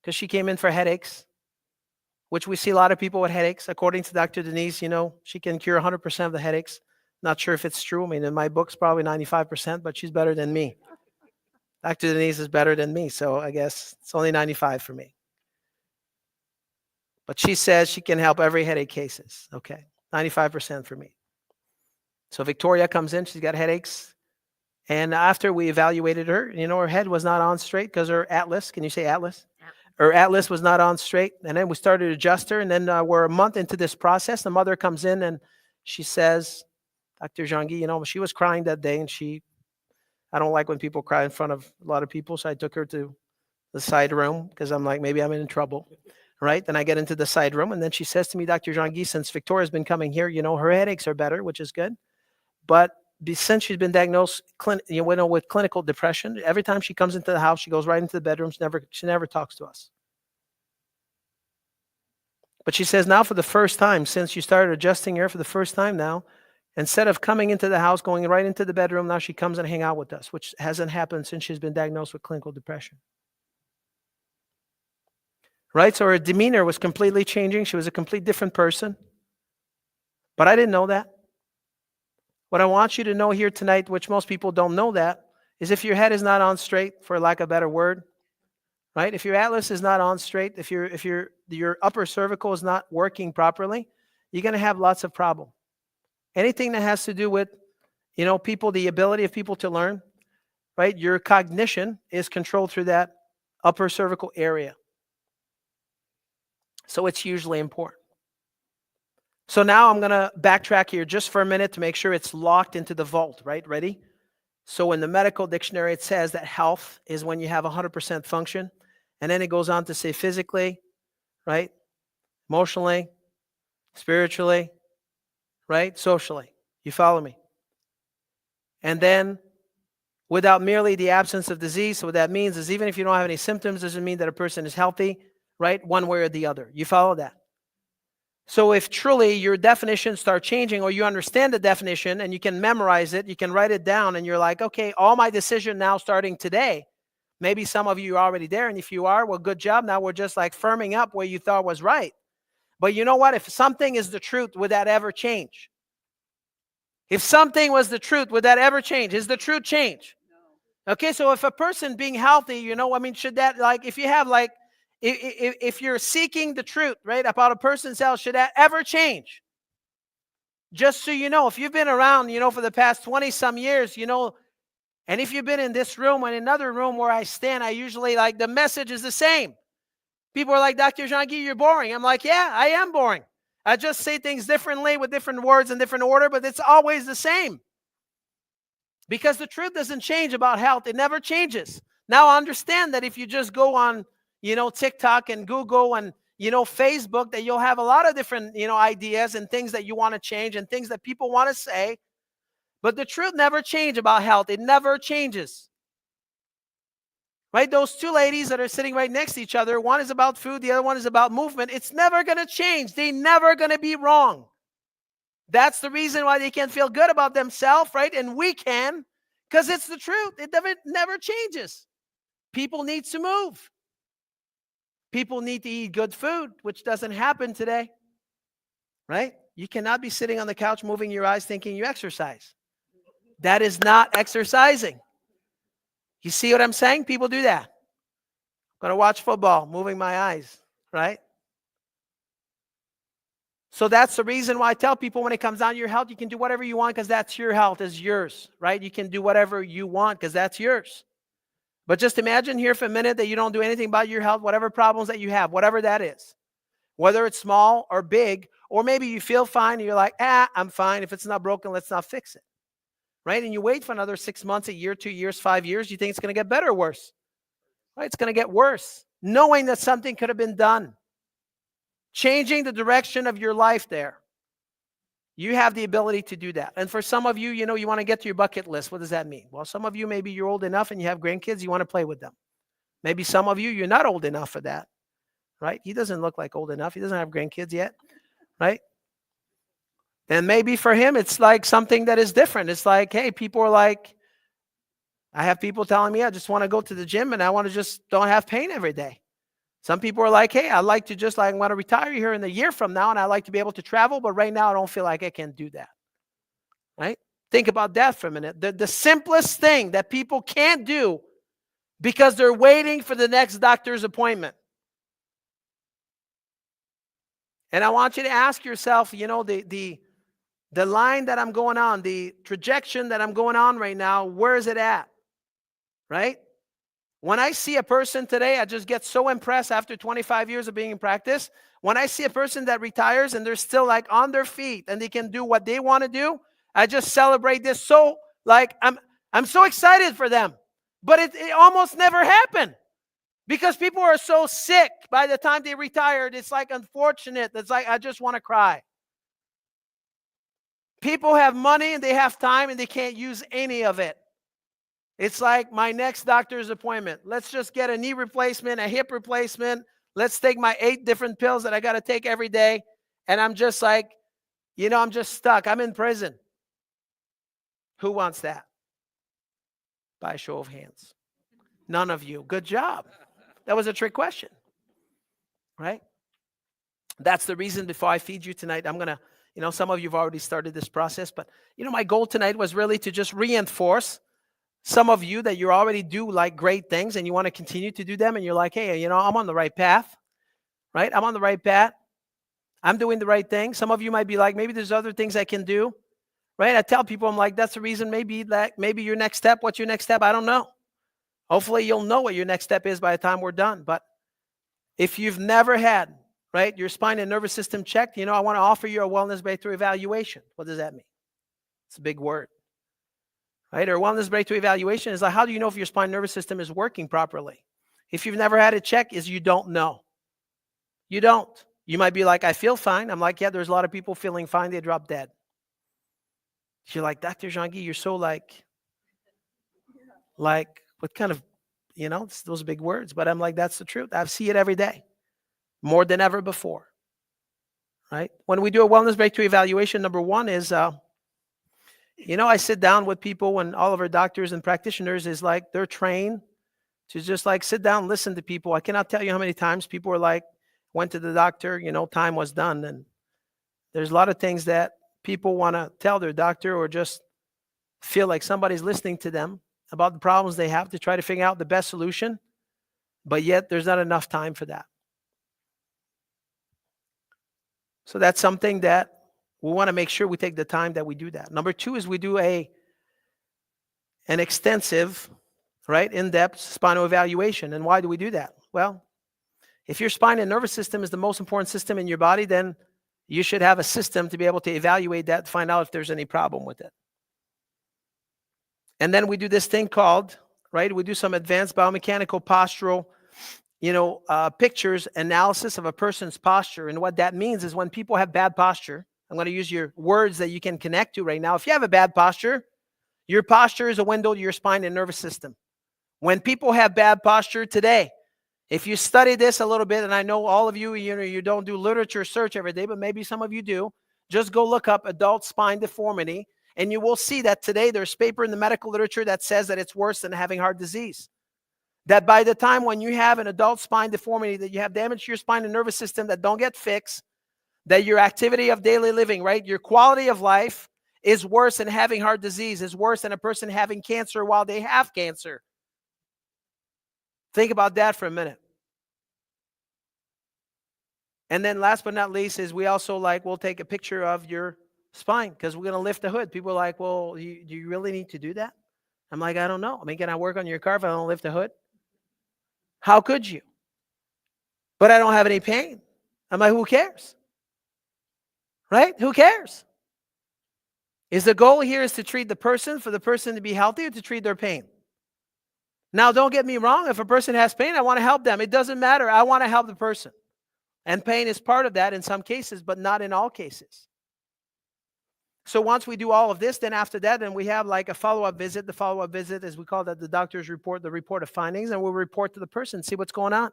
because she came in for headaches, which we see a lot of people with headaches. According to Dr. Denise, she can cure 100% of the headaches. Not sure if it's true. I mean, in my book's probably 95%, but she's better than me. Dr. Denise is better than me, so I guess it's only 95 for me. But she says she can help every headache cases. Okay, 95% for me. So Victoria comes in, she's got headaches. And after we evaluated her, her head was not on straight because her atlas, can you say atlas? Her atlas was not on straight. And then we started to adjust her. And then we're a month into this process. The mother comes in and she says, Dr. Jean-Guy, she was crying that day. And I don't like when people cry in front of a lot of people. So I took her to the side room because I'm like, maybe I'm in trouble. Right? Then I get into the side room. And then she says to me, Dr. Jean-Guy, since Victoria's been coming here, her headaches are better, which is good. But since she's been diagnosed with clinical depression, every time she comes into the house, she goes right into the bedroom. She never talks to us. But she says now for the first time, since you started adjusting her for the first time now, instead of coming into the house, going right into the bedroom, now she comes and hang out with us, which hasn't happened since she's been diagnosed with clinical depression. Right? So her demeanor was completely changing. She was a complete different person. But I didn't know that. What I want you to know here tonight, which most people don't know that, is if your head is not on straight, for lack of a better word, right? If your atlas is not on straight, if your upper cervical is not working properly, you're going to have lots of problem. Anything that has to do with, people, the ability of people to learn, right? Your cognition is controlled through that upper cervical area. So it's hugely important. So now I'm going to backtrack here just for a minute to make sure it's locked into the vault, right? Ready? So in the medical dictionary, it says that health is when you have 100% function. And then it goes on to say physically, right? Emotionally, spiritually, right? Socially. You follow me? And then without merely the absence of disease. So what that means is even if you don't have any symptoms, doesn't mean that a person is healthy, right? One way or the other. You follow that? So if truly your definitions start changing, or you understand the definition and you can memorize it, you can write it down, and you're like, okay, all my decision now starting today. Maybe some of you are already there, and if you are, well, good job. Now we're just like firming up where you thought was right. But you know what? If something is the truth, would that ever change? If something was the truth, would that ever change? Is the truth change? Okay, so if a person being healthy, should that, like, if you have, like, if you're seeking the truth, right, about a person's health, should that ever change? Just so you know, if you've been around, for the past 20 some years, and if you've been in this room or in another room where I stand, I usually, like, the message is the same. People are like, Dr. Jean-Guy, you're boring. I'm like, yeah, I am boring. I just say things differently with different words in different order, but it's always the same. Because the truth doesn't change about health. It never changes. Now, I understand that if you just go on, TikTok and Google and, Facebook, that you'll have a lot of different, ideas and things that you want to change and things that people want to say. But the truth never changes about health. It never changes. Right? Those two ladies that are sitting right next to each other, one is about food, the other one is about movement. It's never going to change. They're never going to be wrong. That's the reason why they can feel good about themselves, right? And we can, because it's the truth. It never changes. People need to move. People need to eat good food, which doesn't happen today, right? You cannot be sitting on the couch moving your eyes thinking you exercise. That is not exercising. You see what I'm saying? People do that. I'm going to watch football, moving my eyes, right? So that's the reason why I tell people when it comes down to your health, you can do whatever you want because that's your health, is yours, right? You can do whatever you want because that's yours. But just imagine here for a minute that you don't do anything about your health, whatever problems that you have, whatever that is, whether it's small or big, or maybe you feel fine and you're like, I'm fine. If it's not broken, let's not fix it, right? And you wait for another 6 months, a year, 2 years, 5 years, you think it's going to get better or worse, right? It's going to get worse, knowing that something could have been done. Changing the direction of your life there. You have the ability to do that. And for some of you, you want to get to your bucket list. What does that mean? Well, some of you, maybe you're old enough and you have grandkids, you want to play with them. Maybe some of you, you're not old enough for that, right? He doesn't look like old enough. He doesn't have grandkids yet, right? Then maybe for him, it's like something that is different. It's like, hey, people are like, I have people telling me, I just want to go to the gym and I want to just don't have pain every day. Some people are like, hey, I like to just, like, I want to retire here in a year from now and I like to be able to travel, but right now I don't feel like I can do that, right? Think about that for a minute. The simplest thing that people can't do because they're waiting for the next doctor's appointment. And I want you to ask yourself, the line that I'm going on, the trajectory that I'm going on right now, where is it at, right? When I see a person today, I just get so impressed after 25 years of being in practice. When I see a person that retires and they're still, like, on their feet and they can do what they want to do, I just celebrate this. So, like, I'm so excited for them. But it almost never happened because people are so sick by the time they retired. It's like unfortunate. It's like I just want to cry. People have money and they have time and they can't use any of it. It's like my next doctor's appointment. Let's just get a knee replacement, a hip replacement. Let's take my 8 different pills that I got to take every day. And I'm just like, I'm just stuck. I'm in prison. Who wants that? By a show of hands. None of you. Good job. That was a trick question, right? That's the reason before I feed you tonight, I'm going to, some of you have already started this process, but, my goal tonight was really to just reinforce some of you that you already do, like, great things and you want to continue to do them and you're like, hey, I'm on the right path, right? I'm on the right path. I'm doing the right thing. Some of you might be like, maybe there's other things I can do, right? I tell people, I'm like, that's the reason maybe your next step. What's your next step? I don't know. Hopefully you'll know what your next step is by the time we're done. But if you've never had, right, your spine and nervous system checked, I want to offer you a wellness breakthrough evaluation. What does that mean? It's a big word. Right? Or wellness breakthrough evaluation is like, how do you know if your spine nervous system is working properly? If you've never had it checked, is you don't know. You don't. You might be like, I feel fine. I'm like, yeah, there's a lot of people feeling fine. They drop dead. You're like, Dr. Jean-Guy, you're so like, what kind of, it's those big words. But I'm like, that's the truth. I see it every day, more than ever before, right? When we do a wellness breakthrough evaluation, number one is, I sit down with people and all of our doctors and practitioners is like, they're trained to just like sit down and listen to people. I cannot tell you how many times people were like, went to the doctor, time was done. And there's a lot of things that people want to tell their doctor or just feel like somebody's listening to them about the problems they have to try to figure out the best solution. But yet there's not enough time for that. So that's something that we want to make sure we take the time that we do that. Number two is we do an extensive, right, in-depth spinal evaluation. And why do we do that? Well, if your spine and nervous system is the most important system in your body, then you should have a system to be able to evaluate that, to find out if there's any problem with it. And then we do this thing called, right, we do some advanced biomechanical postural, pictures, analysis of a person's posture. And what that means is when people have bad posture, I'm going to use your words that you can connect to right now. If you have a bad posture, your posture is a window to your spine and nervous system. When people have bad posture today, if you study this a little bit, and I know all of you, you don't do literature search every day, but maybe some of you do, just go look up adult spine deformity, and you will see that today there's paper in the medical literature that says that it's worse than having heart disease. That by the time when you have an adult spine deformity, that you have damage to your spine and nervous system that don't get fixed, that your activity of daily living, right, your quality of life is worse than having heart disease, is worse than a person having cancer while they have cancer. Think about that for a minute. And then last but not least is we also we'll take a picture of your spine because we're going to lift the hood. People are like, well, do you really need to do that? I'm like, I don't know. I mean, can I work on your car if I don't lift the hood? How could you? But I don't have any pain. I'm like, who cares? Right? Who cares? Is the goal here is to treat the person, for the person to be healthy, or to treat their pain? Now, don't get me wrong. If a person has pain, I want to help them. It doesn't matter. I want to help the person. And pain is part of that in some cases, but not in all cases. So once we do all of this, then after that, then we have like a follow-up visit. The follow-up visit, as we call that, the doctor's report, the report of findings, and we'll report to the person, see what's going on.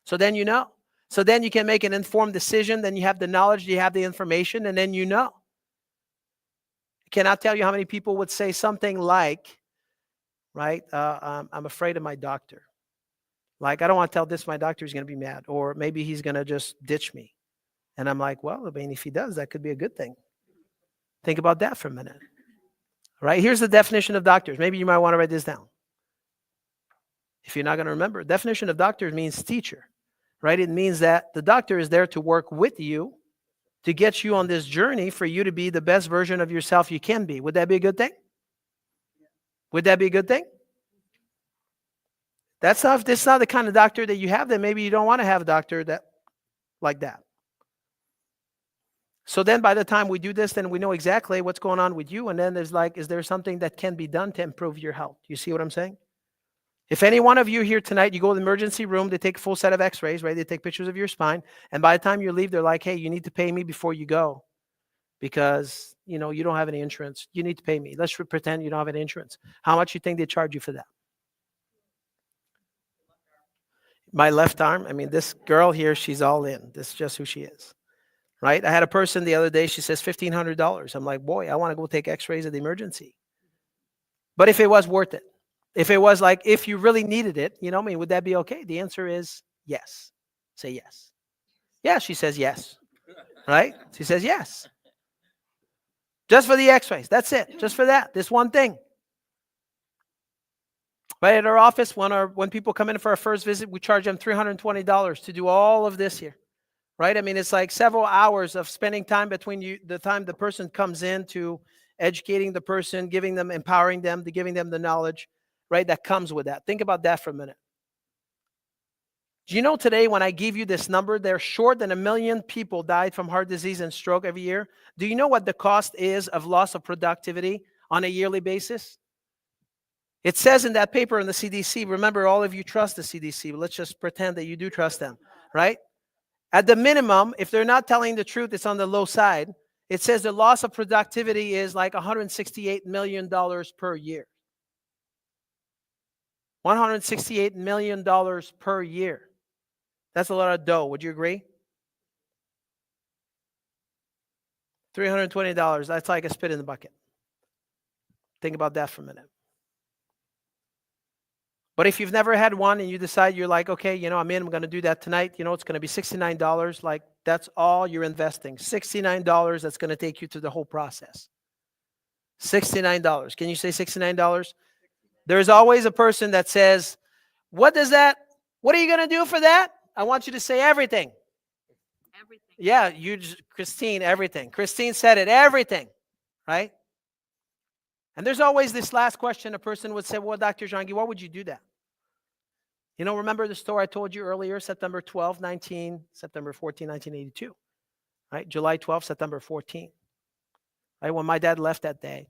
So then you know. So then you can make an informed decision. Then you have the knowledge, you have the information, and then you know. I cannot tell you how many people would say something like, right, I'm afraid of my doctor. Like, I don't want to tell this, my doctor is going to be mad. Or maybe he's going to just ditch me. And I'm like, well, I mean, if he does, that could be a good thing. Think about that for a minute. Right? Here's the definition of doctors. Maybe you might want to write this down. If you're not going to remember, definition of doctor means teacher. Right? It means that the doctor is there to work with you to get you on this journey for you to be the best version of yourself you can be. Would that be a good thing? Would that be a good thing? That's not, if this is not the kind of doctor that you have, then maybe you don't want to have a doctor like that. So then by the time we do this, then we know exactly what's going on with you. And then there's like, is there something that can be done to improve your health? You see what I'm saying? If any one of you here tonight, you go to the emergency room, they take a full set of x-rays, right? They take pictures of your spine. And by the time you leave, they're like, hey, you need to pay me before you go because, you don't have any insurance. You need to pay me. Let's pretend you don't have any insurance. How much do you think they charge you for that? My left arm. I mean, this girl here, she's all in. This is just who she is. Right? I had a person the other day, she says $1,500. I'm like, boy, I want to go take x-rays at the emergency. But if it was worth it, if it was like, if you really needed it, would that be okay? The answer is yes. Say yes. Yeah, she says yes. Right? She says yes. Just for the x-rays. That's it. Just for that. This one thing. Right at our office, when people come in for our first visit, we charge them $320 to do all of this here. Right? I mean, it's like several hours of spending time between the time the person comes in to educating the person, giving them, empowering them, to giving them the knowledge, right? That comes with that. Think about that for a minute. Do you know today when I give you this number, there's short than 1 million people died from heart disease and stroke every year. Do you know what the cost is of loss of productivity on a yearly basis? It says in that paper in the CDC, remember, all of you trust the CDC. Let's just pretend that you do trust them, right? At the minimum, if they're not telling the truth, it's on the low side. It says the loss of productivity is like $168 million per year. $168 million per year. That's a lot of dough. Would you agree? $320. That's like a spit in the bucket. Think about that for a minute. But if you've never had one and you decide you're like, okay, I'm going to do that tonight, it's going to be $69. Like, that's all you're investing. $69, that's going to take you through the whole process. $69. Can you say $69? There's always a person that says, what are you going to do for that? I want you to say everything. Everything. Yeah, Christine, everything. Christine said it, everything, right? And there's always this last question. A person would say, well, Dr. Jean-Guy, why would you do that? Remember the story I told you earlier, September 14, 1982, right? July 12, September 14, right? When my dad left that day.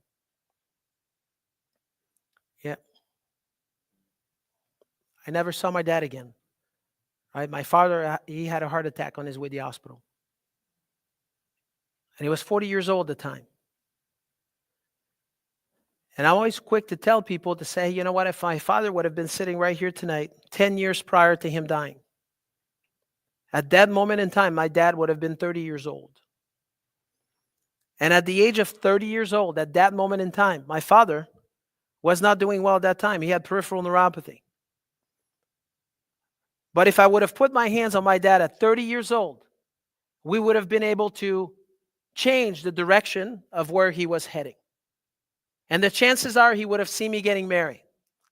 Yeah. I never saw my dad again, right? My father, he had a heart attack on his way to the hospital. And he was 40 years old at the time. And I'm always quick to tell people to say, you know what, if my father would have been sitting right here tonight, 10 years prior to him dying, at that moment in time, my dad would have been 30 years old. And at the age of 30 years old, at that moment in time, my father was not doing well at that time. He had peripheral neuropathy. But if I would have put my hands on my dad at 30 years old, we would have been able to change the direction of where he was heading. And the chances are he would have seen me getting married.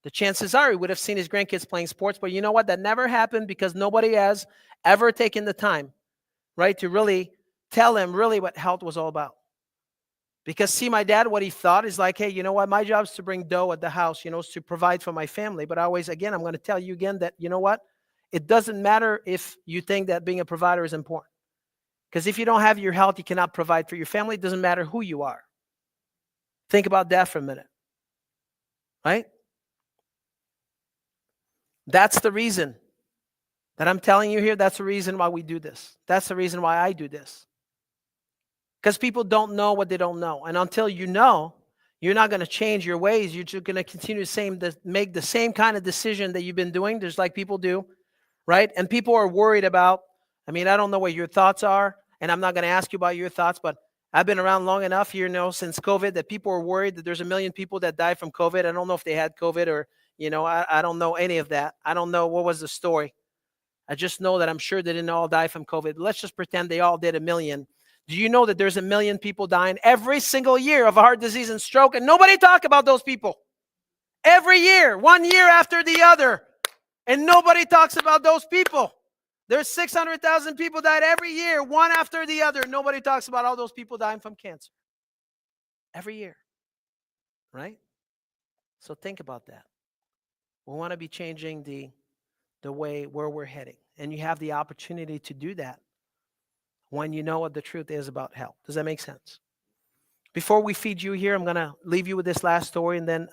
The chances are he would have seen his grandkids playing sports. But you know what? That never happened because nobody has ever taken the time, right, to really tell him really what health was all about. Because see, my dad, what he thought is like, hey, you know what? My job is to bring dough at the house, is to provide for my family. But always, again, I'm going to tell you again that, you know what? It doesn't matter if you think that being a provider is important. Because if you don't have your health, you cannot provide for your family. It doesn't matter who you are. Think about that for a minute, right? That's the reason that I'm telling you here. That's the reason why we do this. That's the reason why I do this. Because people don't know what they don't know. And until you know, you're not going to change your ways. You're just going to continue to make the same kind of decision that you've been doing, just like people do, right? And people are worried about, I don't know what your thoughts are, and I'm not going to ask you about your thoughts, but I've been around long enough here, since COVID, that people are worried that there's 1 million people that died from COVID. I don't know if they had COVID or, I don't know any of that. I don't know what was the story. I just know that I'm sure they didn't all die from COVID. Let's just pretend they all did 1 million. Do you know that there's 1 million people dying every single year of heart disease and stroke? And nobody talk about those people. Every year, 1 year after the other. And nobody talks about those people. There's 600,000 people died every year, one after the other. Nobody talks about all those people dying from cancer. Every year. Right? So think about that. We want to be changing the way where we're heading. And you have the opportunity to do that when you know what the truth is about health. Does that make sense? Before we feed you here, I'm going to leave you with this last story, and then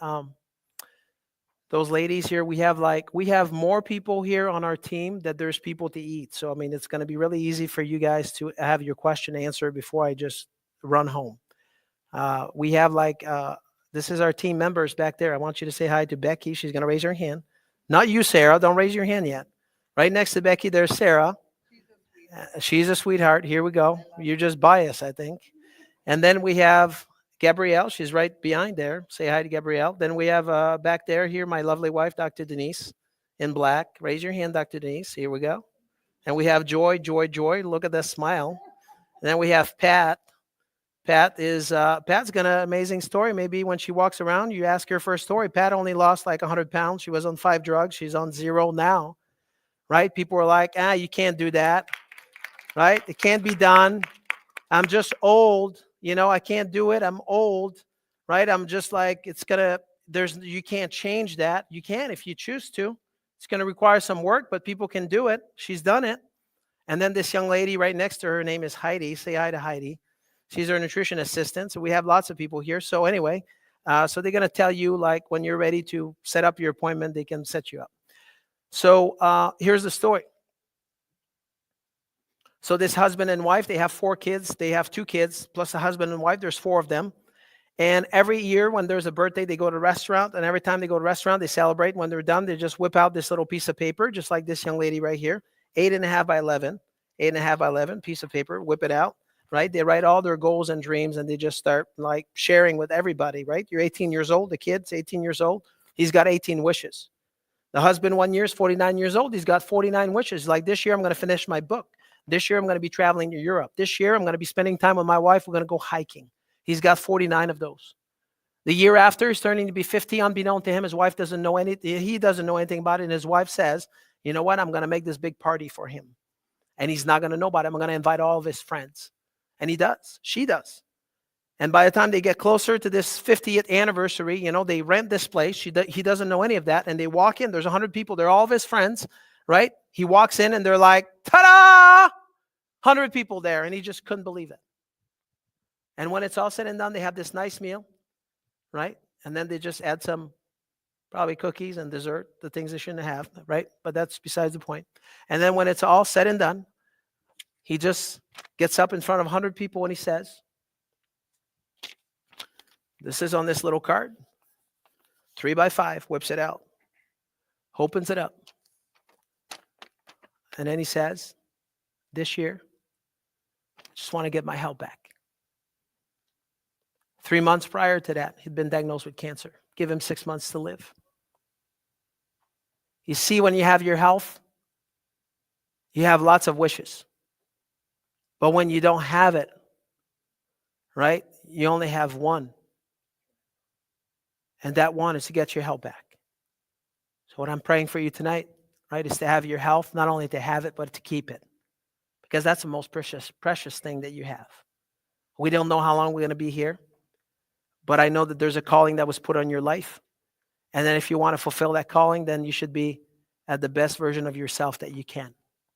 those ladies here, we have more people here on our team that there's people to eat. So, it's going to be really easy for you guys to have your question answered before I just run home. We have this is our team members back there. I want you to say hi to Becky. She's going to raise her hand. Not you, Sarah. Don't raise your hand yet. Right next to Becky, there's Sarah. She's a sweetheart. Here we go. You're just biased, I think. And then we have Gabrielle, she's right behind there. Say hi to Gabrielle. Then we have back there here, my lovely wife, Dr. Denise, in black. Raise your hand, Dr. Denise. Here we go. And we have Joy. Look at that smile. And then we have Pat. Pat's got an amazing story. Maybe when she walks around, you ask her for a story. Pat only lost like 100 pounds. She was on 5 drugs. She's on 0 now, right? People are like, you can't do that, right? It can't be done. I'm just old. I can't do it. I'm old, right? I'm just like, you can't change that. You can if you choose to. It's going to require some work, but people can do it. She's done it. And then this young lady right next to her name is Heidi. Say hi to Heidi. She's our nutrition assistant. So we have lots of people here. So anyway, So they're going to tell you, like, when you're ready to set up your appointment, they can set you up. So here's the story. So this husband and wife, they have 4 kids. They have 2 kids, plus a husband and wife. There's 4 of them. And every year when there's a birthday, they go to a restaurant. And every time they go to a restaurant, they celebrate. When they're done, they just whip out this little piece of paper, just like this young lady right here, 8.5 by 11, 8.5 by 11 piece of paper, whip it out, right? They write all their goals and dreams, and they just start like sharing with everybody, right? You're 18 years old. The kid's 18 years old. He's got 18 wishes. The husband, 1 year, is 49 years old. He's got 49 wishes. Like, this year, I'm going to finish my book. This year, I'm going to be traveling to Europe. This year, I'm going to be spending time with my wife. We're going to go hiking. He's got 49 of those. The year after, he's turning to be 50, unbeknown to him. His wife doesn't know anything. He doesn't know anything about it. And his wife says, you know what? I'm going to make this big party for him. And he's not going to know about it. I'm going to invite all of his friends. And he does. She does. And by the time they get closer to this 50th anniversary, you know, they rent this place. He doesn't know any of that. And they walk in. There's 100 people. They're all of his friends, right? He walks in and they're like, ta-da! 100 people there. And he just couldn't believe it. And when it's all said and done, they have this nice meal, right? And then they just add some probably cookies and dessert, the things they shouldn't have, right? But that's besides the point. And then when it's all said and done, he just gets up in front of 100 people and he says, this is on this little card, 3 by 5, whips it out, opens it up. And then he says, this year, I just want to get my health back. 3 months prior to that, he'd been diagnosed with cancer. Give him 6 months to live. You see, when you have your health, you have lots of wishes. But when you don't have it, right, you only have one. And that one is to get your health back. So what I'm praying for you tonight, right, is to have your health, not only to have it, but to keep it. Because that's the most precious thing that you have. We don't know how long we're going to be here. But I know that there's a calling that was put on your life. And then if you want to fulfill that calling, then you should be at the best version of yourself that you can.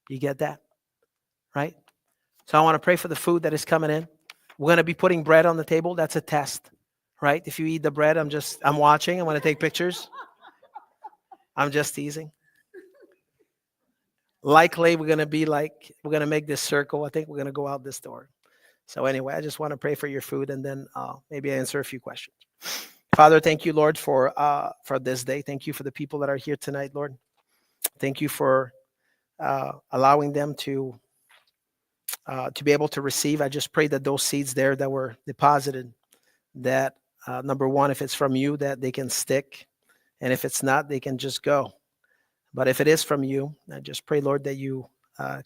You get that? Right? So I want to pray for the food that is coming in. We're going to be putting bread on the table. That's a test. Right? If you eat the bread, I'm watching. I'm going to take pictures. I'm just teasing. Likely we're going to make this circle. I think we're going to go out this door. So anyway, I just want to pray for your food and then maybe answer a few questions. Father, thank you, Lord, for this day. Thank you for the people that are here tonight, Lord. Thank you for allowing them to be able to receive. I just pray that those seeds there that were deposited, that number one, if it's from you, that they can stick. And if it's not, they can just go. But if it is from you, I just pray, Lord, that you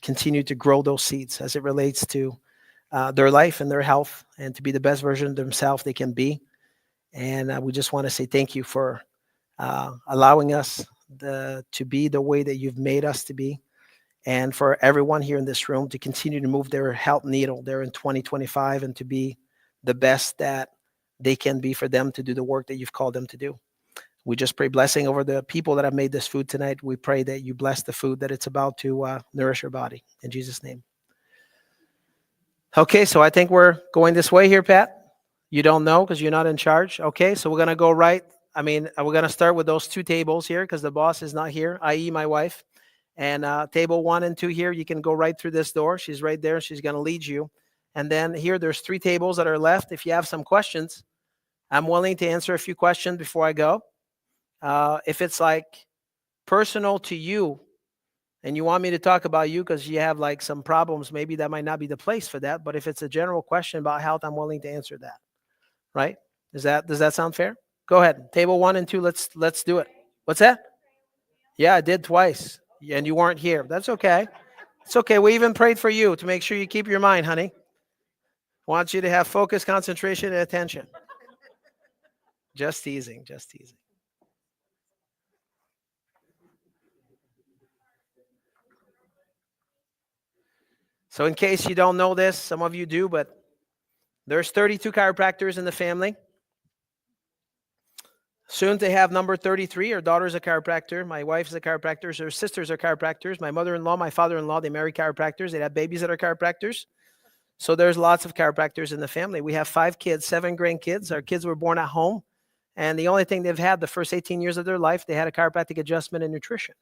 continue to grow those seeds as it relates to their life and their health, and to be the best version of themselves they can be. And we just want to say thank you for allowing us to be the way that you've made us to be, and for everyone here in this room to continue to move their health needle there in 2025 and to be the best that they can be for them to do the work that you've called them to do. We just pray blessing over the people that have made this food tonight. We pray that you bless the food, that it's about to nourish your body. In Jesus' name. Okay, so I think we're going this way here, Pat. You don't know because you're not in charge. Okay, so we're going to go right. We're going to start with those 2 tables here because the boss is not here, i.e. my wife. And table 1 and 2 here, you can go right through this door. She's right there. She's going to lead you. And then here, there's 3 tables that are left. If you have some questions, I'm willing to answer a few questions before I go. If it's like personal to you and you want me to talk about you because you have like some problems, maybe that might not be the place for that. But if it's a general question about health, I'm willing to answer that. Right? Does that sound fair? Go ahead. Table 1 and 2, let's do it. What's that? Yeah, I did twice. And you weren't here. That's okay. It's okay. We even prayed for you to make sure you keep your mind, honey. Want you to have focus, concentration, and attention. Just teasing. So in case you don't know this, some of you do, but there's 32 chiropractors in the family. Soon to have number 33. Her daughter's a chiropractor. My wife's a chiropractor. Her sisters are chiropractors. My mother-in-law, my father-in-law, they marry chiropractors. They have babies that are chiropractors. So there's lots of chiropractors in the family. We have 5 kids, 7 grandkids. Our kids were born at home. And the only thing they've had the first 18 years of their life, they had a chiropractic adjustment and nutrition,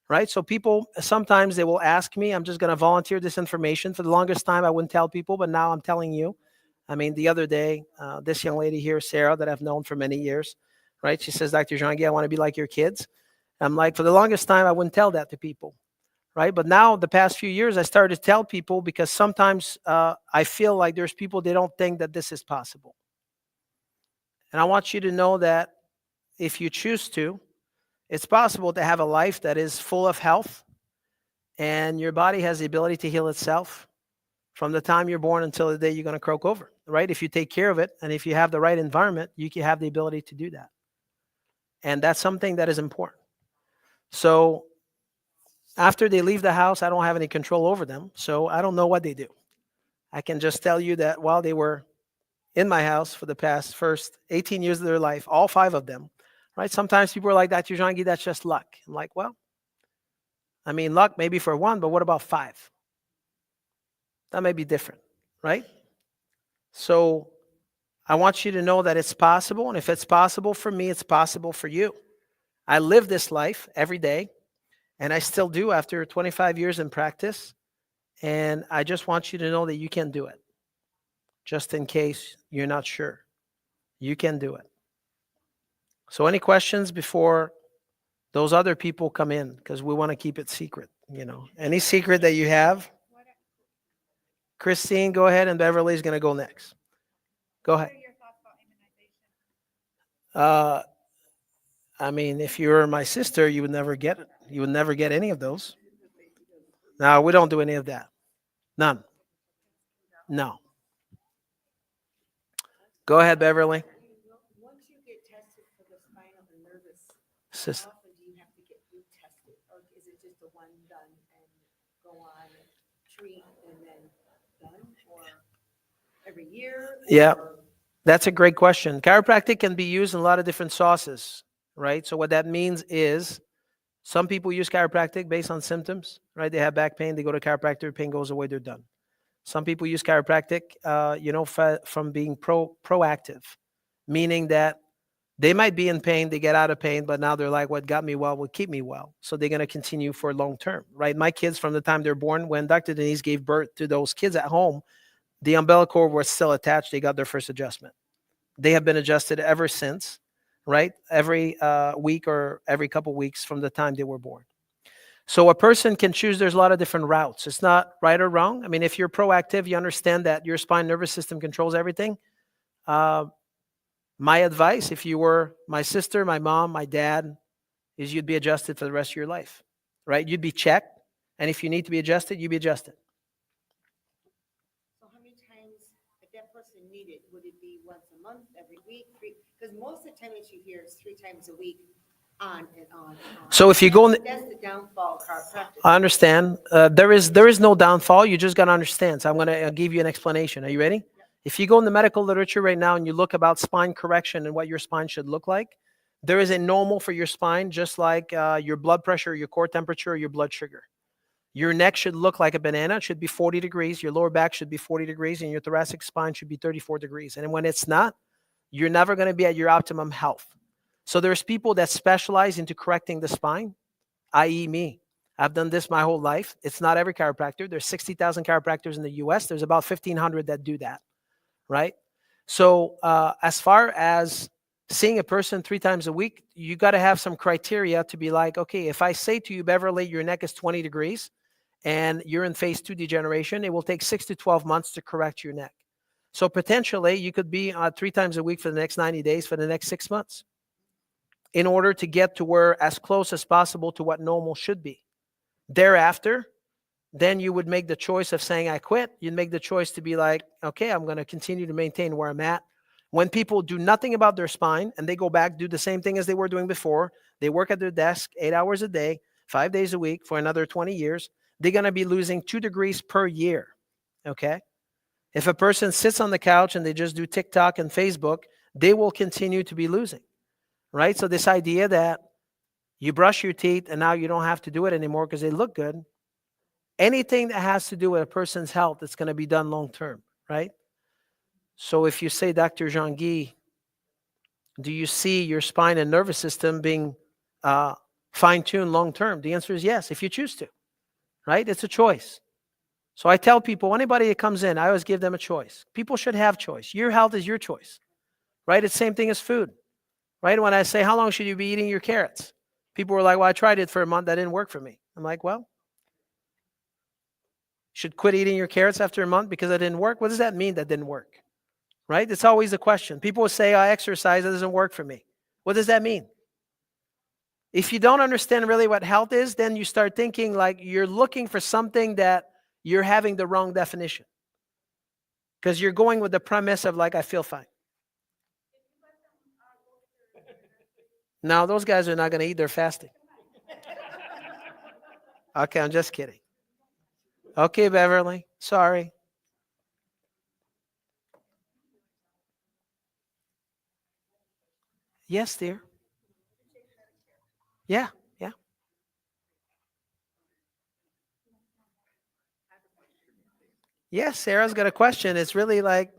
right? So people, sometimes they will ask me, I'm just going to volunteer this information. For the longest time, I wouldn't tell people, but now I'm telling you. I mean, the other day, this young lady here, Sarah, that I've known for many years, right? She says, Dr. Jean-Guy, I want to be like your kids. I'm like, for the longest time, I wouldn't tell that to people, right? But now, the past few years, I started to tell people because sometimes I feel like there's people, they don't think that this is possible. And I want you to know that if you choose to, it's possible to have a life that is full of health and your body has the ability to heal itself from the time you're born until the day you're going to croak over, right? If you take care of it and if you have the right environment, you can have the ability to do that. And that's something that is important. So after they leave the house, I don't have any control over them. So I don't know what they do. I can just tell you that while they were in my house for the first 18 years of their life, all 5 of them, right? Sometimes people are like, Dr. Jean-Guy, that's just luck. I'm like, well, I mean, luck maybe for 1, but what about 5? That may be different, right? So I want you to know that it's possible. And if it's possible for me, it's possible for you. I live this life every day, and I still do after 25 years in practice. And I just want you to know that you can do it. Just in case you're not sure, you can do it. So any questions before those other people come in? Because we want to keep it secret, Any secret that you have? Christine, go ahead, and Beverly's going to go next. Go ahead. What are your thoughts about immunization? I mean, if you were my sister, you would never get it. You would never get any of those. No, we don't do any of that. None. No. Go ahead, Beverly. Once you get tested for the spinal and nervous, Sis- how often do you have to get retested? Or is it just a one done and go on and treat and then done? Or every year? Yeah. Or- That's a great question. Chiropractic can be used in a lot of different sauces, right? So what that means is some people use chiropractic based on symptoms, right? They have back pain, they go to chiropractor, pain goes away, they're done. Some people use chiropractic, from being proactive, meaning that they might be in pain, they get out of pain, but now they're like, what got me well will keep me well. So they're going to continue for long term, right? My kids, from the time they're born, when Dr. Denise gave birth to those kids at home, the umbilical cord was still attached. They got their first adjustment. They have been adjusted ever since, right? Every week or every couple weeks from the time they were born. So a person can choose. There's a lot of different routes. It's not right or wrong. I mean, if you're proactive, you understand that your spine nervous system controls everything. My advice, if you were my sister, my mom, my dad, is you'd be adjusted for the rest of your life, right? You'd be checked. And if you need to be adjusted, you'd be adjusted. So how many times, if that person needed, would it be once a month, every week, 3? Because most of the time that you hear is 3 times a week, on and on and on. So if you go in, That's the downfall of chiropractic. I understand. There is no downfall. You just got to understand. So I'm going to give you an explanation. Are you ready? If you go in the medical literature right now and you look about spine correction and what your spine should look like, there is a normal for your spine, just like your blood pressure, your core temperature, or your blood sugar. Your neck should look like a banana. It should be 40 degrees. Your lower back should be 40 degrees, and your thoracic spine should be 34 degrees. And when it's not, you're never going to be at your optimum health. So there's people that specialize into correcting the spine, i.e. me. I've done this my whole life. It's not every chiropractor. There's 60,000 chiropractors in the US. There's about 1,500 that do that, right? So as far as seeing a person 3 times a week, you got to have some criteria to be like, okay, if I say to you, Beverly, your neck is 20 degrees and you're in phase 2 degeneration, it will take 6 to 12 months to correct your neck. So potentially you could be 3 times a week for the next 90 days for the next 6 months, in order to get to where as close as possible to what normal should be. Thereafter, then you would make the choice of saying, I quit. You'd make the choice to be like, okay, I'm going to continue to maintain where I'm at. When people do nothing about their spine and they go back, do the same thing as they were doing before, they work at their desk 8 hours a day, 5 days a week for another 20 years, they're going to be losing 2 degrees per year, okay? If a person sits on the couch and they just do TikTok and Facebook, they will continue to be losing. Right? So this idea that you brush your teeth and now you don't have to do it anymore because they look good. Anything that has to do with a person's health, it's going to be done long term, right? So if you say, Dr. Jean-Guy, Do you see your spine and nervous system being fine-tuned long-term? The answer is yes, if you choose to, right? It's a choice. So I tell people, anybody that comes in, I always give them a choice. People should have choice. Your health is your choice, right? It's the same thing as food, right? When I say, how long should you be eating your carrots? People were like, well, I tried it for a month. That didn't work for me. I'm like, well, should quit eating your carrots after a month because that didn't work? What does that mean that didn't work? Right? It's always a question. People will say, I exercise, that doesn't work for me. What does that mean? If you don't understand really what health is, then you start thinking like you're looking for something that you're having the wrong definition. Because you're going with the premise of like, I feel fine. No, those guys are not going to eat, they're fasting. Okay, I'm just kidding. Okay, Beverly, sorry. Yes, dear. Yeah, yeah. Yes, Sarah's got a question. It's really like,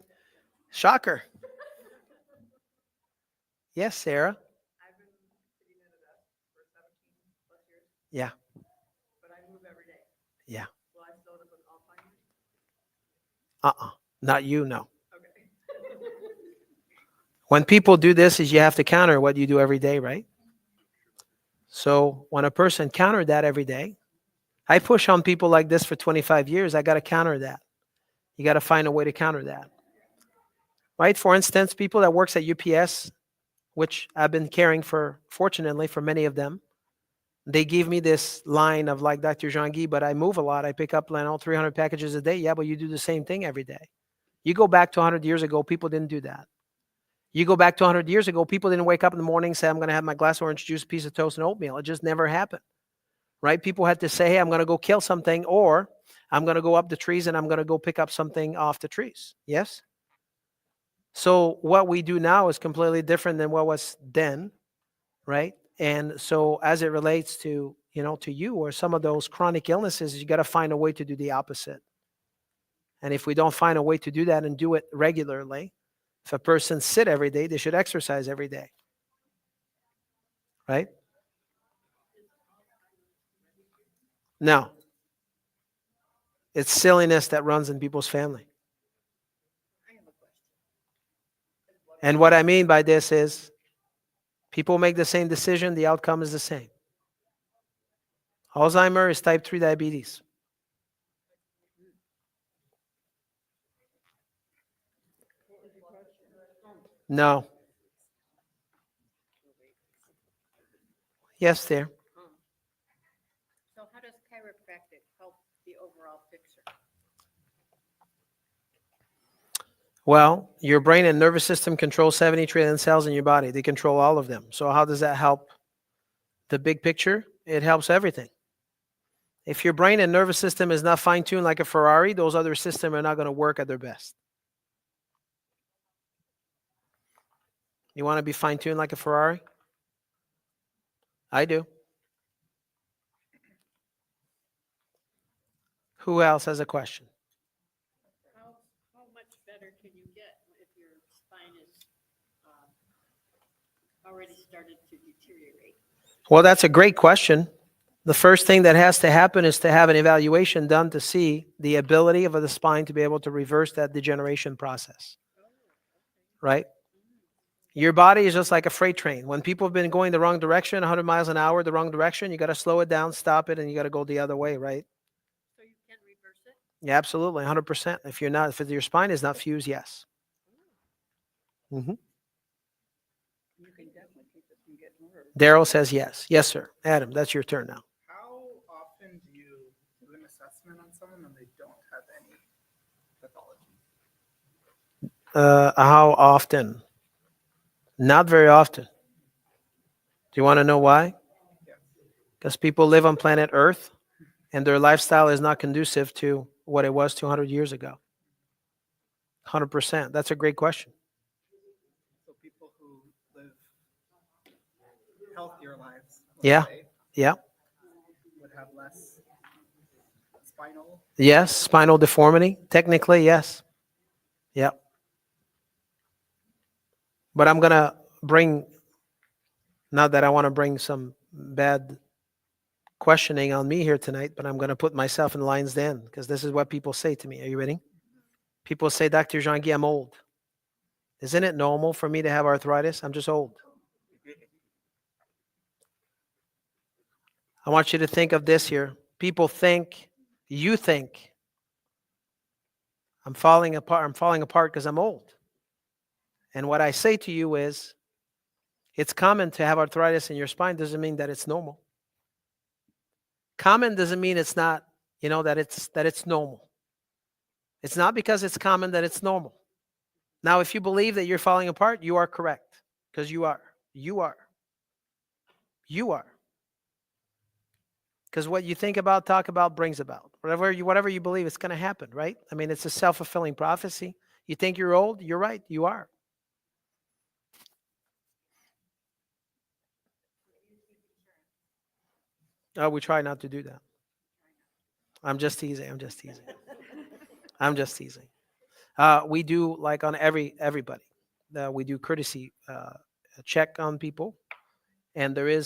shocker. Yes, Sarah. I've been sitting at a desk for 17 plus years, Yeah, but I move every day. yeah. Will I still end up with Alzheimer's? Not you, no. Okay. When people do this, is you have to counter what you do every day, right? So when a person countered that every day, I push on people like this for 25 years. I got to counter that. You got to find a way to counter that, right? For instance, people that works at UPS, which I've been caring for, fortunately, for many of them, they give me this line of like Dr. Jean-Guy, but I move a lot. I pick up 300 packages a day. Yeah, but you do the same thing every day. You go back to 100 years ago, people didn't do that. You go back to 100 years ago, people didn't wake up in the morning and say, I'm going to have my glass of orange juice, piece of toast, and oatmeal. It just never happened, right? People had to say, hey, I'm going to go kill something, or I'm going to go up the trees and I'm going to go pick up something off the trees. Yes? So what we do now is completely different than what was then, right? And so as it relates to, to you or some of those chronic illnesses, you got to find a way to do the opposite. And if we don't find a way to do that and do it regularly, if a person sit every day, they should exercise every day, right? No, it's silliness that runs in people's family. I have a question. And what I mean by this is people make the same decision, the outcome is the same. Alzheimer is type 3 diabetes. No. Yes, dear. So how does chiropractic help the overall picture? Well, your brain and nervous system control 70 trillion cells in your body. They control all of them. So how does that help the big picture? It helps everything. If your brain and nervous system is not fine-tuned like a Ferrari, those other systems are not going to work at their best. You want to be fine-tuned like a Ferrari? I do. Who else has a question? How much better can you get if your spine is already started to deteriorate? Well, that's a great question. The first thing that has to happen is to have an evaluation done to see the ability of the spine to be able to reverse that degeneration process, right? Your body is just like a freight train. When people have been going the wrong direction, 100 miles an hour, the wrong direction, you got to slow it down, stop it, and you got to go the other way, right? So you can reverse it? Yeah, absolutely, 100%. If your spine is not fused, yes. You can definitely keep it from getting worse. Daryl says yes. Yes, sir. Adam, that's your turn now. How often do you do an assessment on someone and they don't have any pathology? How often? Not very often. Do you want to know why? Yes. Because people live on planet Earth and their lifestyle is not conducive to what it was 200 years ago. 100%. That's a great question. So people who live healthier lives, Yeah. say, Yeah. would have less spinal. Yes. Spinal deformity. Technically, yes. Yeah. But bring, not that I want to bring some bad questioning on me here tonight, but I'm going to put myself in lines then, because this is what people say to me. Are you ready? People say, Dr. Jean-Guy, I'm old. Isn't it normal for me to have arthritis? I'm just old. I want you to think of this here. People think, you think, I'm falling apart because I'm old. And what I say to you is, it's common to have arthritis in your spine doesn't mean that it's normal. Common doesn't mean it's not, that it's normal. It's not because it's common that it's normal. Now, if you believe that you're falling apart, you are correct, because you are. You are. You are. Because what you think about, talk about, brings about. Whatever you believe, it's going to happen, right? I mean, it's a self-fulfilling prophecy. You think you're old? You're right. You are. Oh, we try not to do that. I'm just teasing. I'm just teasing. I'm just teasing. We do, like on everybody. We do courtesy check on people, and there is